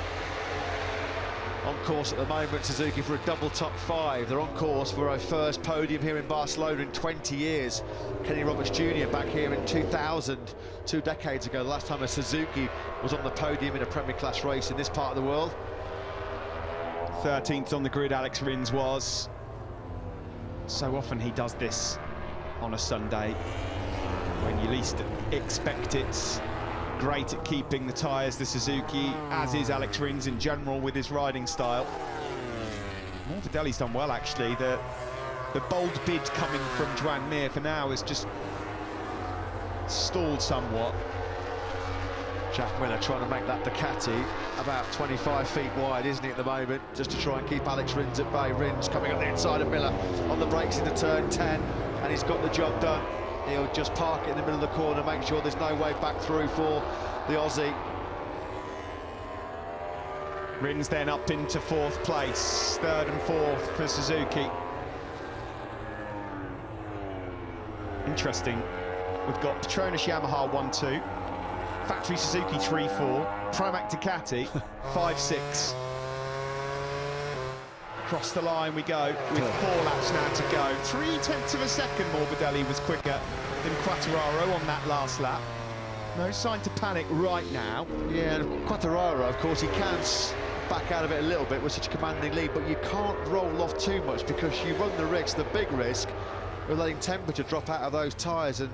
On course at the moment, Suzuki, for a double top 5. They're on course for a first podium here in Barcelona in 20 years. Kenny Roberts Jr. back here in 2000, 2 decades ago, the last time a Suzuki was on the podium in a Premier Class race in this part of the world. 13th on the grid, Alex Rins was. So often he does this on a Sunday when you least expect it. great at keeping the tyres, the Suzuki, as is Alex Rins in general with his riding style. Morbidelli's done well, actually. The bold bid coming from Joan Mir for now is just stalled somewhat. Jack Miller trying to make that Ducati about 25 feet wide, isn't he, at the moment, just to try and keep Alex Rins at bay. Rins coming up the inside of Miller on the brakes into turn 10, and he's got the job done. He'll just park it in the middle of the corner, make sure there's no way back through for the Aussie. Rins then up into 4th place, 3rd and 4th for Suzuki. Interesting. We've got Petronas Yamaha 1-2, Factory Suzuki 3-4, Pramac Ducati 5-6. Across the line we go with 4 laps now to go. 0.3 of a second Morbidelli was quicker than Quartararo on that last lap. No sign to panic right now. Yeah, and Quartararo, of course, he can back out of it a little bit with such a commanding lead, but you can't roll off too much because you run the risk, the big risk, of letting temperature drop out of those tyres, and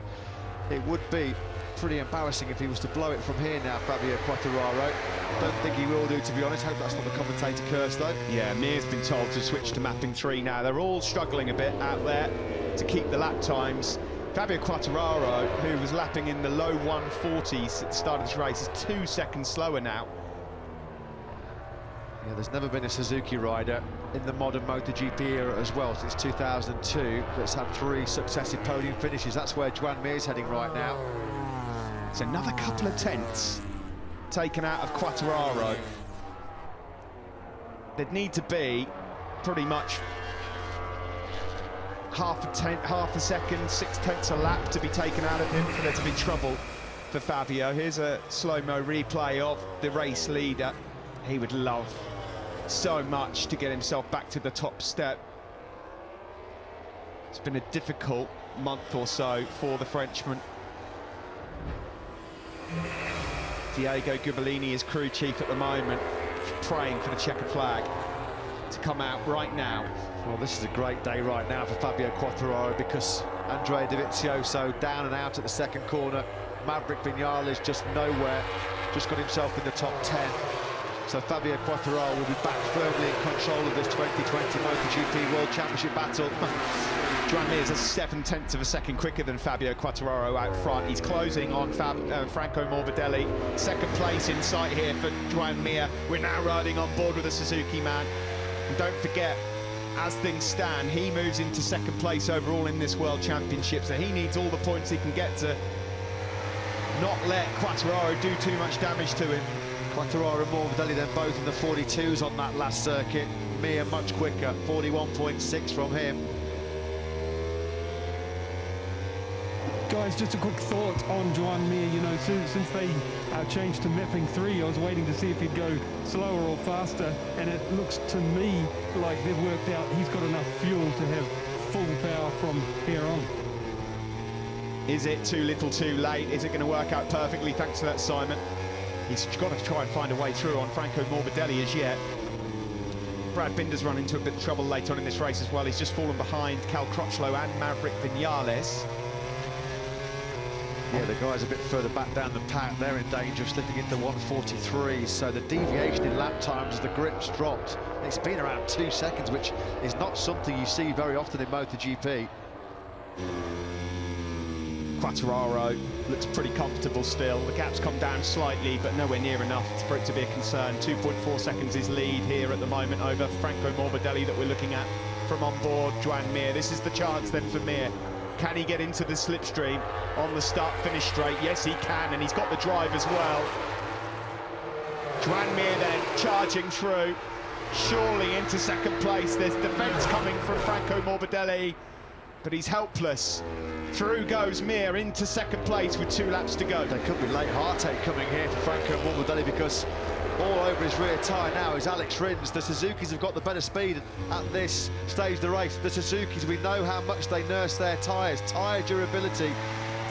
it would be pretty embarrassing if he was to blow it from here now, Fabio Quartararo. Don't think he will do, to be honest. Hope that's not the commentator curse, though. Yeah, Mir's been told to switch to mapping 3 now. They're all struggling a bit out there to keep the lap times. Fabio Quartararo, who was lapping in the low 140s at the start of this race, is 2 seconds slower now. Yeah, there's never been a Suzuki rider in the modern MotoGP era as well since 2002 that's had 3 successive podium finishes. That's where Joan Mir's heading right now. It's another couple of tenths taken out of Quartararo. There'd need to be pretty much half a second, 0.6 a lap to be taken out of him for there to be trouble for Fabio. Here's a slow-mo replay of the race leader. He would love so much to get himself back to the top step. It's been a difficult month or so for the Frenchman. Diego Gubellini is crew chief at the moment, praying for the checkered flag to come out right now. Well, this is a great day right now for Fabio Quartararo because Andrea Dovizioso down and out at the second corner. Maverick Vinales just nowhere, just got himself in the top 10. So Fabio Quartararo will be back firmly in control of this 2020 MotoGP World Championship battle. Joan Mir is a 0.7 of a second quicker than Fabio Quartararo out front. He's closing on Franco Morbidelli. 2nd place in sight here for Joan Mir. We're now riding on board with a Suzuki man. And don't forget, as things stand, he moves into 2nd place overall in this World Championship, so he needs all the points he can get to not let Quartararo do too much damage to him. Quartararo and Morbidelli then both in the 42s on that last circuit. Mir much quicker, 41.6 from him. Guys, just a quick thought on Joan Mir. You know, since they changed to mapping 3, I was waiting to see if he'd go slower or faster, and it looks to me like they've worked out he's got enough fuel to have full power from here on. Is it too little too late? Is it going to work out perfectly thanks to that, Simon? He's got to try and find a way through on Franco Morbidelli as yet. Brad Binder's run into a bit of trouble later on in this race as well. He's just fallen behind Cal Crutchlow and Maverick Vinales. Yeah, the guys a bit further back down the pack, they're in danger of slipping into 143, so the deviation in lap times as the grips dropped. It's been around 2 seconds, which is not something you see very often in MotoGP. Quartararo looks pretty comfortable still. The gap's come down slightly, but nowhere near enough for it to be a concern. 2.4 seconds is lead here at the moment over Franco Morbidelli that we're looking at from on board Joan Mir. This is the chance then for Mir. Can he get into the slipstream on the start-finish straight? Yes, he can, and he's got the drive as well. Joan Mir then charging through, surely into 2nd place. There's defence coming from Franco Morbidelli, but he's helpless. Through goes Mir into 2nd place with 2 laps to go. There could be late heartache coming here for Franco Morbidelli because all over his rear tyre now is Alex Rins. The Suzukis have got the better speed at this stage of the race. The Suzukis, we know how much they nurse their tyres. Tyre durability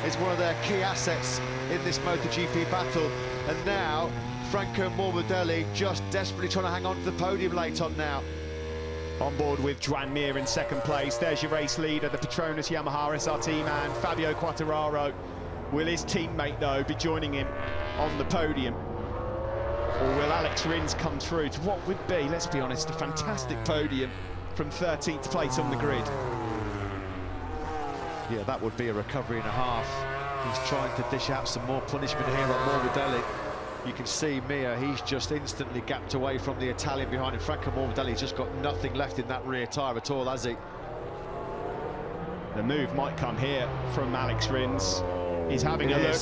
is one of their key assets in this MotoGP battle. And now, Franco Morbidelli just desperately trying to hang on to the podium late on now. On board with Joan Mir in 2nd place. There's your race leader, the Petronas Yamaha SRT man, Fabio Quartararo. Will his teammate, though, be joining him on the podium? Or will Alex Rins come through to what would be, let's be honest, a fantastic podium from 13th place on the grid? Yeah, that would be a recovery and a half. He's trying to dish out some more punishment here on Morbidelli. You can see Mir, he's just instantly gapped away from the Italian behind him. Franco Morbidelli's just got nothing left in that rear tyre at all, has he? The move might come here from Alex Rins. He's having a look.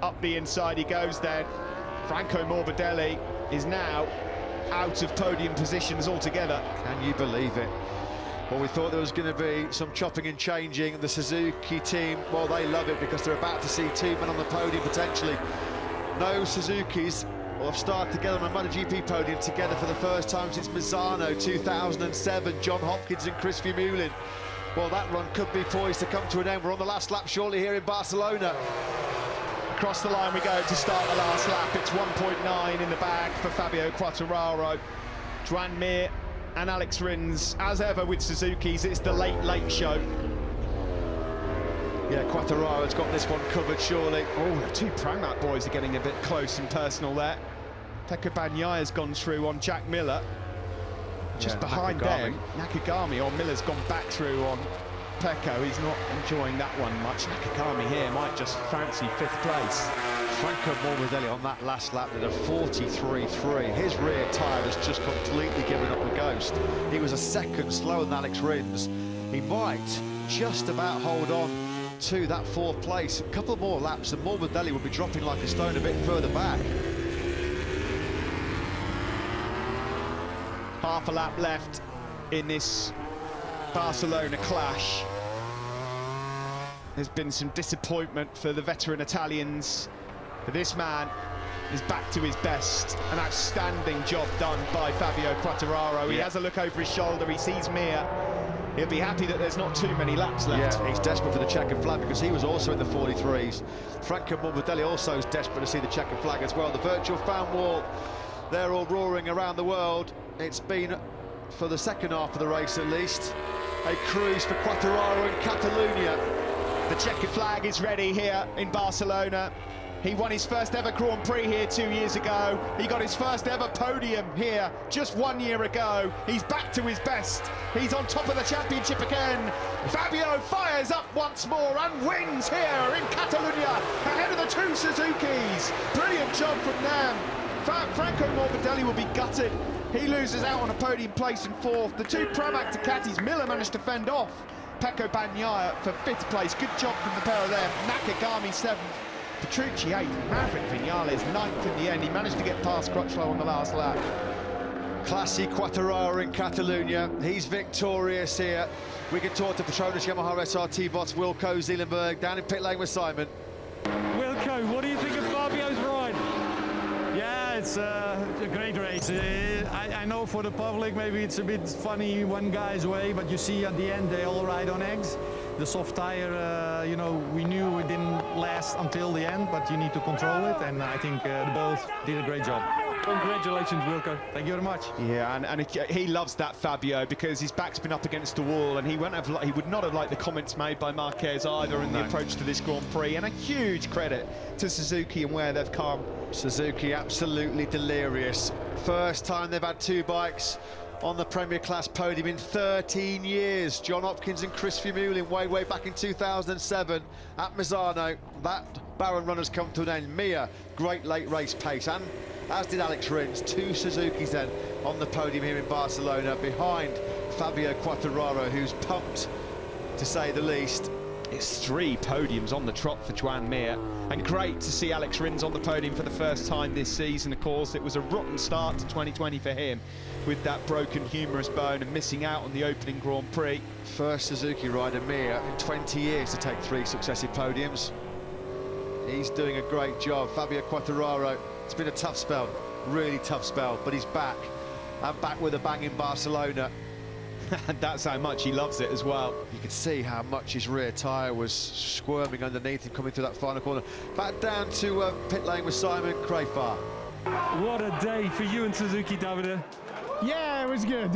Up the inside he goes then. Franco Morbidelli is now out of podium positions altogether. Can you believe it? Well, we thought there was going to be some chopping and changing. The Suzuki team, well, they love it because they're about to see two men on the podium potentially. No Suzukis will have started together on a MotoGP podium together for the first time since Misano 2007. John Hopkins and Chris Vermeulen. Well, that run could be poised to come to an end. We're on the last lap shortly here in Barcelona. Across the line we go to start the last lap. It's 1.9 in the bag for Fabio Quartararo. Joan Mir and Alex Rins, as ever with Suzuki's, it's the late show. Yeah, Quartararo's got this one covered, surely. Oh, the two Pramac boys are getting a bit close and personal there. Pecco Bagnaya's gone through on Jack Miller. Just behind them, Nakagami, or Miller's gone back through on Pecco. He's not enjoying that one much. Nakagami here might just fancy 5th place. Franco Morbidelli on that last lap did a 43.3. His rear tyre has just completely given up the ghost. He was a second slower than Alex Rins. He might just about hold on to that 4th place. A couple more laps and Morbidelli will be dropping like a stone a bit further back. Half a lap left in this Barcelona clash. There's been some disappointment for the veteran Italians. But this man is back to his best. An outstanding job done by Fabio Quartararo. He has a look over his shoulder, he sees Mir. He'll be happy that there's not too many laps left. Yeah, he's desperate for the checkered flag because he was also in the 43s. Franco Morbidelli also is desperate to see the checkered flag as well. The virtual fan wall, they're all roaring around the world. It's been, for the second half of the race at least, a cruise for Quartararo in Catalunya. The checkered flag is ready here in Barcelona. He won his first ever Grand Prix here 2 years ago. He got his first ever podium here just 1 year ago. He's back to his best. He's on top of the championship again. Fabio fires up once more and wins here in Catalunya ahead of the two Suzukis. Brilliant job from them. Franco Morbidelli will be gutted. He loses out on a podium place in 4th. The two Pramac Ducatis, Miller managed to fend off Pecco Bagnaia for 5th place. Good job from the pair of them. Nakagami 7th. Petrucci 8th, Maverick Viñales 9th in the end. He managed to get past Crutchlow on the last lap. Classy Quartararo in Catalunya. He's victorious here. We can talk to Petronas Yamaha SRT boss Wilco Zeelenberg down in pit lane with Simon. Wilco, what do you think of Fabio's ride? Yeah, it's a great race. I know for the public maybe it's a bit funny one guy's way, but you see at the end they all ride on eggs. The soft tire, you know, we knew it didn't last until the end, but you need to control it, and I think the both did a great job. Congratulations, Wilco. Thank you very much. Yeah, and he loves that, Fabio, because his back's been up against the wall, and he would not have liked the comments made by Marquez either in the approach to this Grand Prix. And a huge credit to Suzuki and where they've come. Suzuki absolutely delirious. First time they've had two bikes on the Premier Class podium in 13 years. John Hopkins and Chris Vermeulen way back in 2007 at Misano. That Baron run has come to an end. Mir, great late race pace, and as did Alex Rins. Two Suzukis then on the podium here in Barcelona behind Fabio Quartararo, who's pumped to say the least. It's 3 podiums on the trot for Joan Mir, and great to see Alex Rins on the podium for the first time this season. Of course, it was a rotten start to 2020 for him with that broken humerus bone and missing out on the opening Grand Prix. First Suzuki rider, Mir, in 20 years to take 3 successive podiums. He's doing a great job. Fabio Quartararo, it's been a tough spell, really tough spell, but he's back, and back with a bang in Barcelona. And that's how much he loves it as well. You can see how much his rear tyre was squirming underneath him coming through that final corner. Back down to pit lane with Simon Crafar. What a day for you and Suzuki, Davide. Yeah, it was good.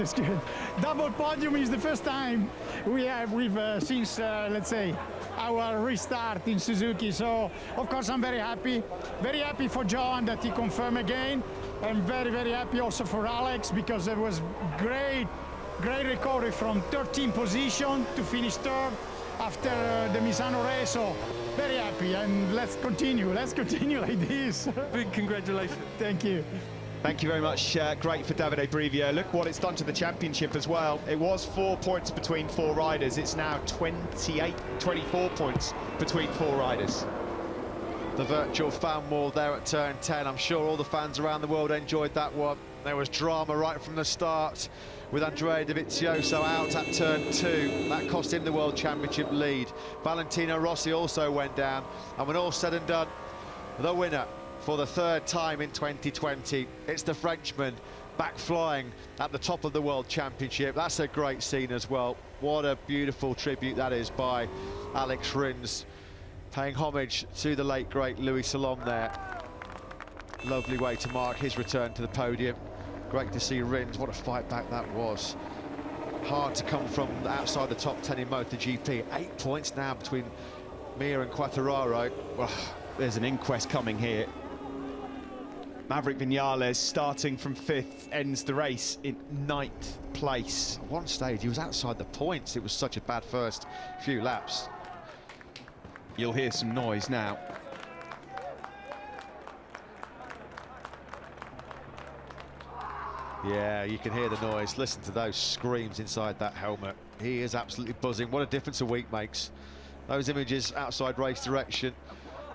Double podium is the first time we've since let's say our restart in Suzuki. So of course I'm very happy for John that he confirmed again. I'm very happy also for Alex, because it was great recovery from 13th position to finish third after the Misano race. So very happy, and let's continue like this. Big congratulations. Thank you. Thank you very much. Great for Davide Brivio. Look what it's done to the championship as well. It was 4 points between 4 riders. It's now 24 points between 4 riders. The virtual fan wall there at turn 10. I'm sure all the fans around the world enjoyed that one. There was drama right from the start with Andrea Dovizioso out at turn 2. That cost him the World Championship lead. Valentino Rossi also went down. And when all said and done, the winner for the 3rd time in 2020, it's the Frenchman back flying at the top of the World Championship. That's a great scene as well. What a beautiful tribute that is by Alex Rins, paying homage to the late great Louis Salom there. Lovely way to mark his return to the podium. Great to see Rins. What a fight back that was. Hard to come from outside the top 10 in MotoGP. 8 points now between Mir and Quartararo. Well, there's an inquest coming here. Maverick Viñales, starting from 5th, ends the race in 9th place. At one stage he was outside the points. It was such a bad first few laps. You'll hear some noise now. Yeah, you can hear the noise. Listen to those screams inside that helmet. He is absolutely buzzing. What a difference a week makes. Those images outside race direction.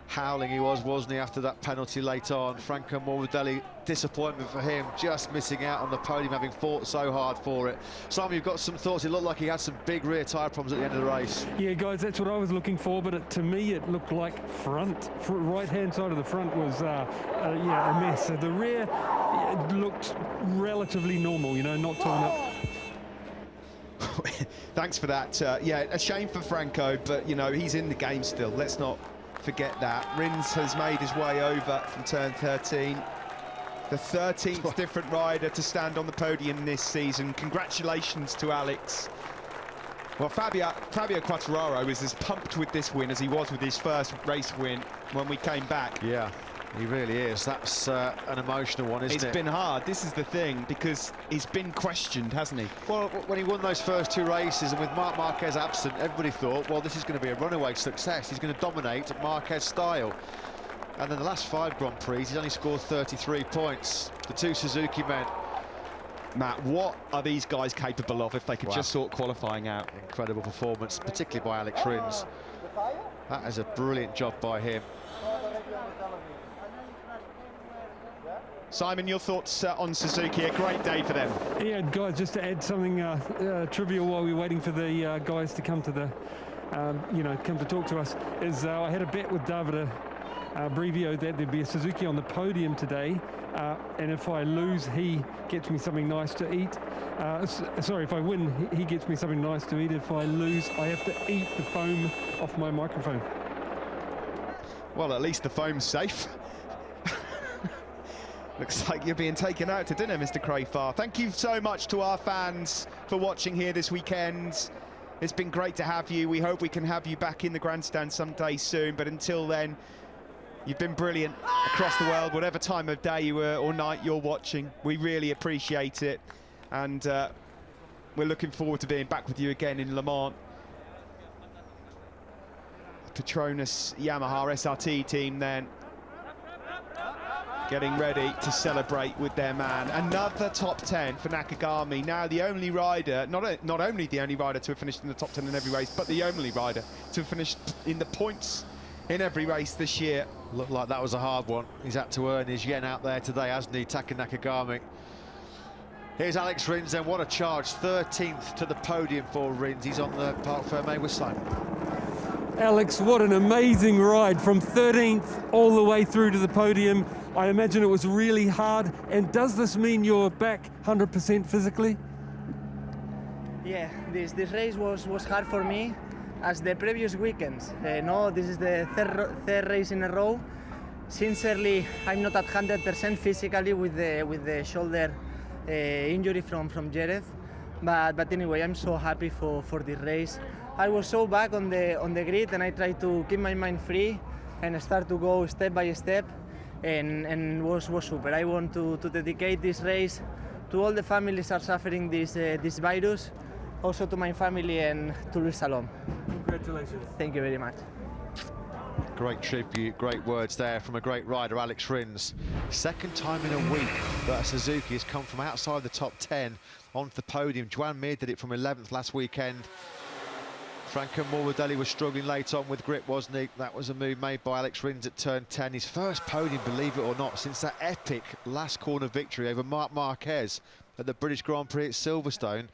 Howling he was, wasn't he, after that penalty late on. Franco Morbidelli, disappointment for him, just missing out on the podium, having fought so hard for it. Simon, you've got some thoughts. It looked like he had some big rear tyre problems at the end of the race. Yeah, guys, that's what I was looking for, but to me it looked like right-hand side of the front was yeah, a mess. So the rear, it looked relatively normal, you know, not torn up. Thanks for that. Yeah, a shame for Franco, but, you know, he's in the game still. Let's not forget that. Rins has made his way over from turn 13. The 13th different rider to stand on the podium this season. Congratulations to Alex. Well, Fabio Quartararo is as pumped with this win as he was with his first race win when we came back. Yeah, he really is. That's an emotional one, isn't it? It's been hard. This is the thing, because he's been questioned, hasn't he? Well, when he won those first 2 races, and with Marc Marquez absent, everybody thought, well, this is going to be a runaway success. He's going to dominate at Marquez style. And then the last 5 Grand Prix, he's only scored 33 points. The 2 Suzuki men. Matt, what are these guys capable of if they could just sort qualifying out? Incredible performance, particularly by Alex Rins. That is a brilliant job by him. Simon, your thoughts on Suzuki? A great day for them. Yeah, guys, just to add something trivial while we're waiting for the guys to come to the, you know, come to talk to us, is I had a bet with Davide Brivio that there'd be a Suzuki on the podium today, and if I lose, he gets me something nice to eat. Sorry, if I win, he gets me something nice to eat. If I lose, I have to eat the foam off my microphone. Well, at least the foam's safe. Looks like you're being taken out to dinner, Mr. Crayfar. Thank you so much to our fans for watching here this weekend. It's been great to have you. We hope we can have you back in the grandstand someday soon, but until then, you've been brilliant across the world, whatever time of day you were or night you're watching. We really appreciate it, and we're looking forward to being back with you again in Le Mans. Petronas Yamaha SRT team then getting ready to celebrate with their man. Another top 10 for Nakagami. Now the only rider, not only the only rider to have finished in the top 10 in every race, but the only rider to have finished in the points in every race this year. Looked like that was a hard one. He's had to earn his yen out there today, hasn't he, Taka Nakagami? Here's Alex Rins, and what a charge. 13th to the podium for Rins. He's on the Parc Fermé with Simon. Alex, what an amazing ride from 13th all the way through to the podium. I imagine it was really hard. And does this mean you're back 100% physically? Yeah, this race was hard for me as the previous weekends. No, this is the third race in a row. Sincerely, I'm not at 100% physically with the shoulder injury from Jerez. But anyway, I'm so happy for this race. I was so back on the grid, and I tried to keep my mind free and start to go step by step, and was super. I want to dedicate this race to all the families that are suffering this virus, also to my family and to Luis Salom. Congratulations. Thank you very much. Great tribute, great words there from a great rider, Alex Rins. Second time in a week that a Suzuki has come from outside the top 10 onto the podium. Joan Mir did it from 11th last weekend. Franco Morbidelli was struggling late on with grip, wasn't he? That was a move made by Alex Rins at turn 10. His first podium, believe it or not, since that epic last corner victory over Marc Marquez at the British Grand Prix at Silverstone.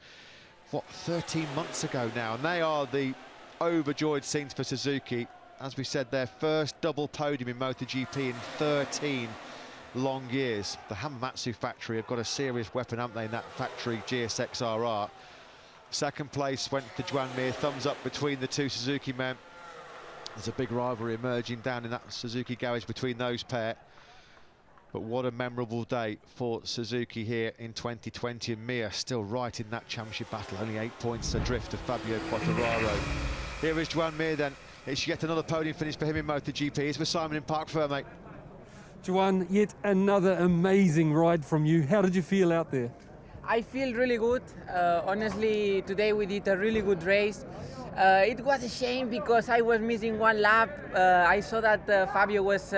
What, 13 months ago now? And they are the overjoyed scenes for Suzuki. As we said, their first double podium in MotoGP in 13 long years. The Hamamatsu factory have got a serious weapon, haven't they, in that factory GSX-RR. Second place went to Joan Mir, thumbs up between the two Suzuki men. There's a big rivalry emerging down in that Suzuki garage between those pair. But what a memorable day for Suzuki here in 2020, and Mir still right in that championship battle, only 8 points adrift of Fabio Quartararo. Here is Joan Mir then. It's yet another podium finish for him in MotoGP. He's with Simon in Park Ferme. Joan, yet another amazing ride from you. How did you feel out there? I feel really good. Honestly, today we did a really good race. It was a shame because I was missing one lap. I saw that Fabio was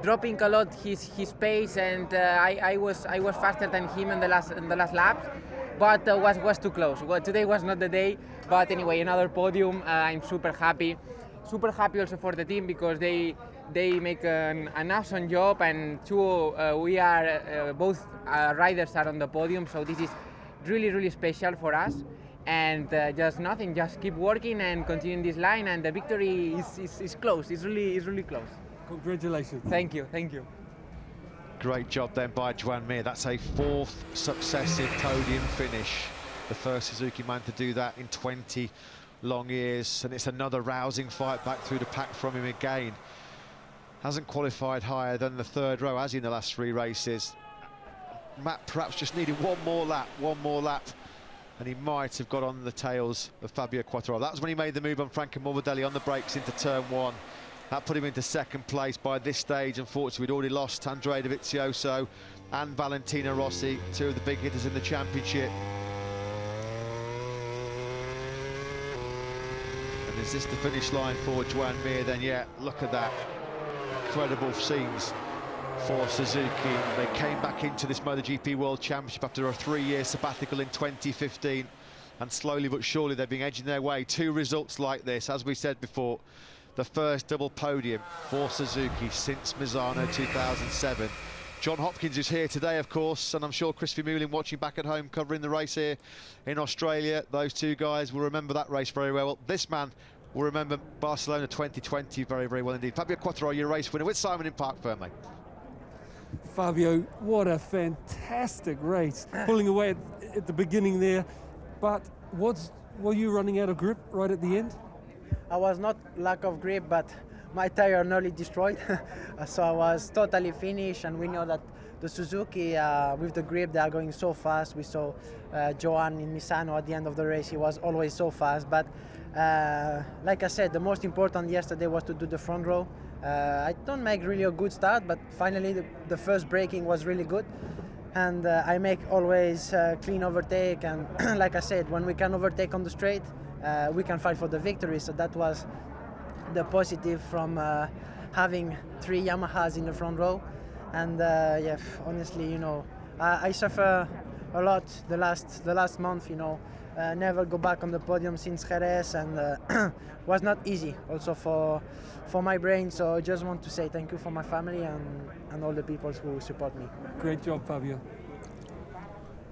dropping a lot his pace, and I was faster than him in the last lap, but was too close. Well, today was not the day, but anyway, another podium. I'm super happy. Super happy also for the team because they make an awesome job, and we are both riders are on the podium, so this is really special for us. And just keep working and continue this line, and the victory is close. It's really close. Congratulations. Thank you. Great job then by Joan Mir. That's a fourth successive podium finish. The first Suzuki man to do that in 20 long years, and it's another rousing fight back through the pack from him again. Hasn't qualified higher than the third row, has he, in the last 3 races? Matt perhaps just needed one more lap, and he might have got on the tails of Fabio Quartararo. That was when he made the move on Franco Morbidelli on the brakes into turn 1. That put him into second place. By this stage, unfortunately, we'd already lost Andrea Dovizioso and Valentino Rossi, 2 of the big hitters in the championship. And is this the finish line for Joan Mir? Then, yeah, look at that. Incredible scenes for Suzuki. They came back into this MotoGP World Championship after a 3-year sabbatical in 2015, and slowly but surely they've been edging their way. 2 results like this, as we said before, the first double podium for Suzuki since Misano 2007. John Hopkins is here today, of course, and I'm sure Chris Vermeulen watching back at home covering the race here in Australia. Those 2 guys will remember that race very well. This man will remember Barcelona 2020 very well indeed. Fabio Quartararo, your race winner, with Simon in Park Ferme. Fabio, what a fantastic race. Pulling away at the beginning there, but were you running out of grip right at the end? I was not lack of grip, but my tire nearly destroyed. So I was totally finished, and we know that the Suzuki with the grip, they are going so fast. We saw Joan in Misano at the end of the race, he was always so fast. But like I said, the most important yesterday was to do the front row. I don't make really a good start, but finally the first braking was really good. And I make always clean overtake, and like I said, when we can overtake on the straight, we can fight for the victory. So that was the positive from having 3 Yamahas in the front row. And yeah, honestly, you know, I suffer a lot the last month, you know. Never go back on the podium since Jerez, and was not easy also for my brain. So I just want to say thank you for my family and all the people who support me. Great job, Fabio.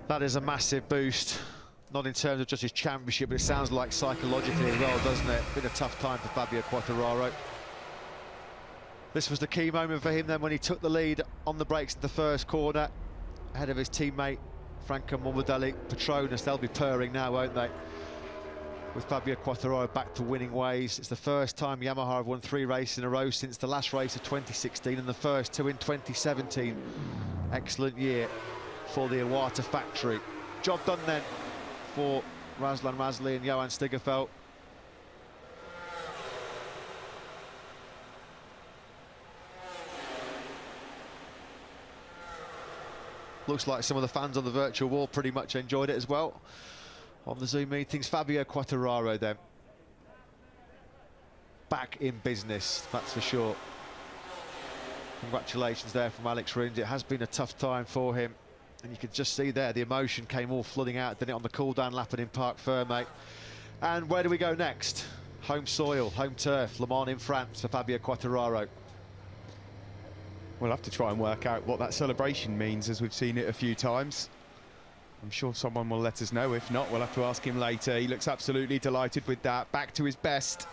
That is a massive boost, not in terms of just his championship, but it sounds like psychologically as well, doesn't it? Been a tough time for Fabio Quartararo. This was the key moment for him then when he took the lead on the brakes in the first corner, ahead of his teammate Franco Morbidelli. Petronas, they'll be purring now, won't they? With Fabio Quartararo back to winning ways. It's the first time Yamaha have won 3 races in a row since the last race of 2016, and the first 2 in 2017. Excellent year for the Iwata factory. Job done then for Razlan Razli and Johan Stigefeld. Looks like some of the fans on the virtual wall pretty much enjoyed it as well on the Zoom meetings. Fabio Quartararo then, back in business, that's for sure. Congratulations there from Alex Rins. It has been a tough time for him, and you can just see there the emotion came all flooding out, didn't it, on the cool-down lap and in Parc Fermé. And where do we go next? Home soil, home turf, Le Mans in France for Fabio Quartararo. We'll have to try and work out what that celebration means, as we've seen it a few times. I'm sure someone will let us know. If not, we'll have to ask him later. He looks absolutely delighted with that. Back to his best.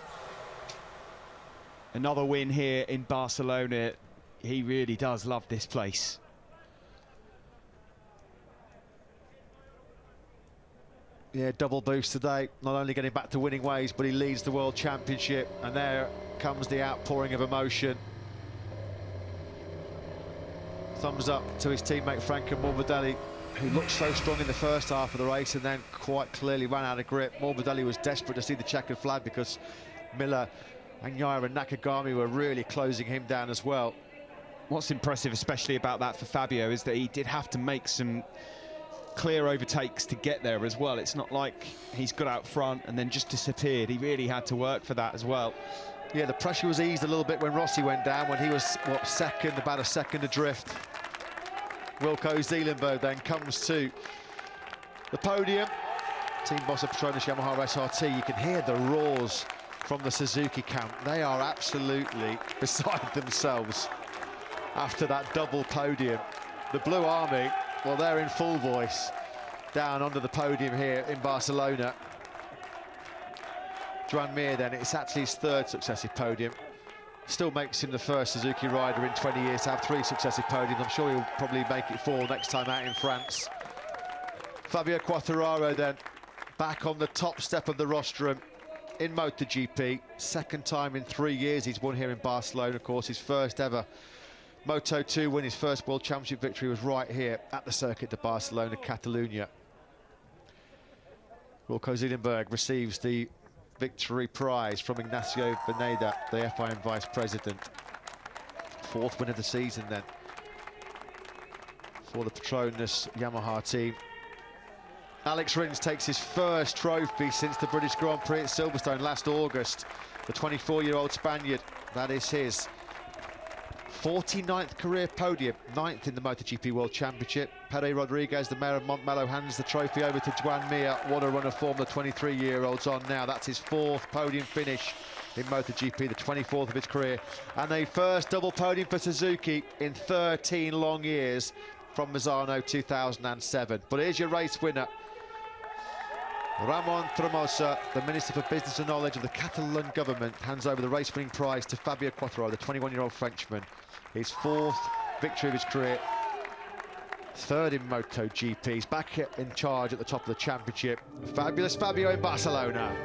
Another win here in Barcelona. He really does love this place. Yeah, double boost today. Not only getting back to winning ways, but he leads the World Championship. And there comes the outpouring of emotion. Thumbs up to his teammate Franco Morbidelli, who looked so strong in the first half of the race and then quite clearly ran out of grip. Morbidelli was desperate to see the checkered flag because Miller, Agnaia and Nakagami were really closing him down as well. What's impressive, especially about that for Fabio, is that he did have to make some clear overtakes to get there as well. It's not like he's got out front and then just disappeared. He really had to work for that as well. Yeah, the pressure was eased a little bit when Rossi went down, when he was, what, second, about a second adrift. Wilco Zeelenberg then comes to the podium. Team boss of Petronas Yamaha SRT. You can hear the roars from the Suzuki camp. They are absolutely beside themselves after that double podium. The Blue Army, well, they're in full voice down onto the podium here in Barcelona. Joan Mir then, it's actually his third successive podium. Still makes him the first Suzuki rider in 20 years to have 3 successive podiums. I'm sure he'll probably make it 4 next time out in France. Fabio Quartararo then, back on the top step of the rostrum in MotoGP. Second time in 3 years he's won here in Barcelona. Of course, his first ever Moto2 win, his first World Championship victory was right here at the Circuit de Barcelona-Catalunya. Wilco Zeelenberg receives the victory prize from Ignacio Beneda, the FIM Vice President. 4th win of the season then for the Petronas Yamaha team. Alex Rins takes his first trophy since the British Grand Prix at Silverstone last August. The 24-year-old Spaniard, that is his 49th career podium, 9th in the MotoGP World Championship. Pere Rodriguez, the mayor of Montmello, hands the trophy over to Joan Mir. What a run of form the 23-year-old's on now. That's his 4th podium finish in MotoGP, the 24th of his career. And a first double podium for Suzuki in 13 long years from Misano 2007. But here's your race winner. Ramon Tremosa, the Minister for Business and Knowledge of the Catalan government, hands over the race-winning prize to Fabio Quartararo, the 21-year-old Frenchman. His 4th victory of his career, 3rd in MotoGP. He's back in charge at the top of the championship. Fabulous Fabio in Barcelona.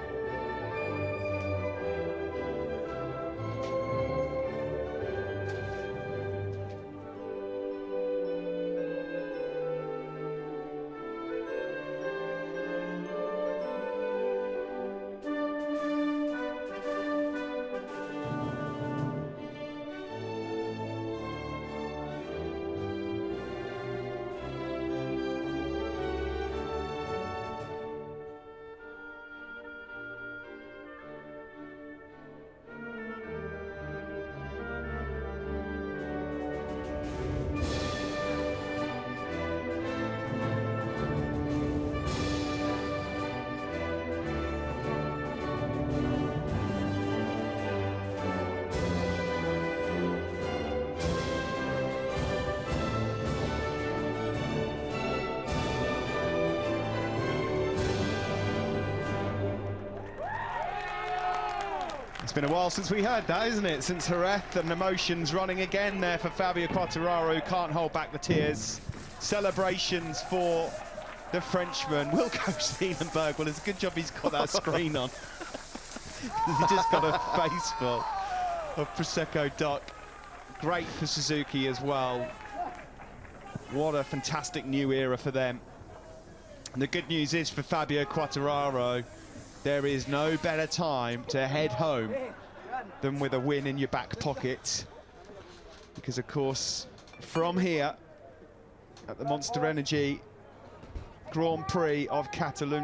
It's been a while since we heard that, isn't it? Since Jerez, and emotions running again there for Fabio Quartararo, who can't hold back the tears. Celebrations for the Frenchman. Wilco Zeelenberg, well, it's a good job he's got that screen on. He just got a face full of Prosecco Duck. Great for Suzuki as well. What a fantastic new era for them. And the good news is for Fabio Quartararo, there is no better time to head home than with a win in your back pocket. Because, of course, from here, at the Monster Energy Grand Prix of Catalunya.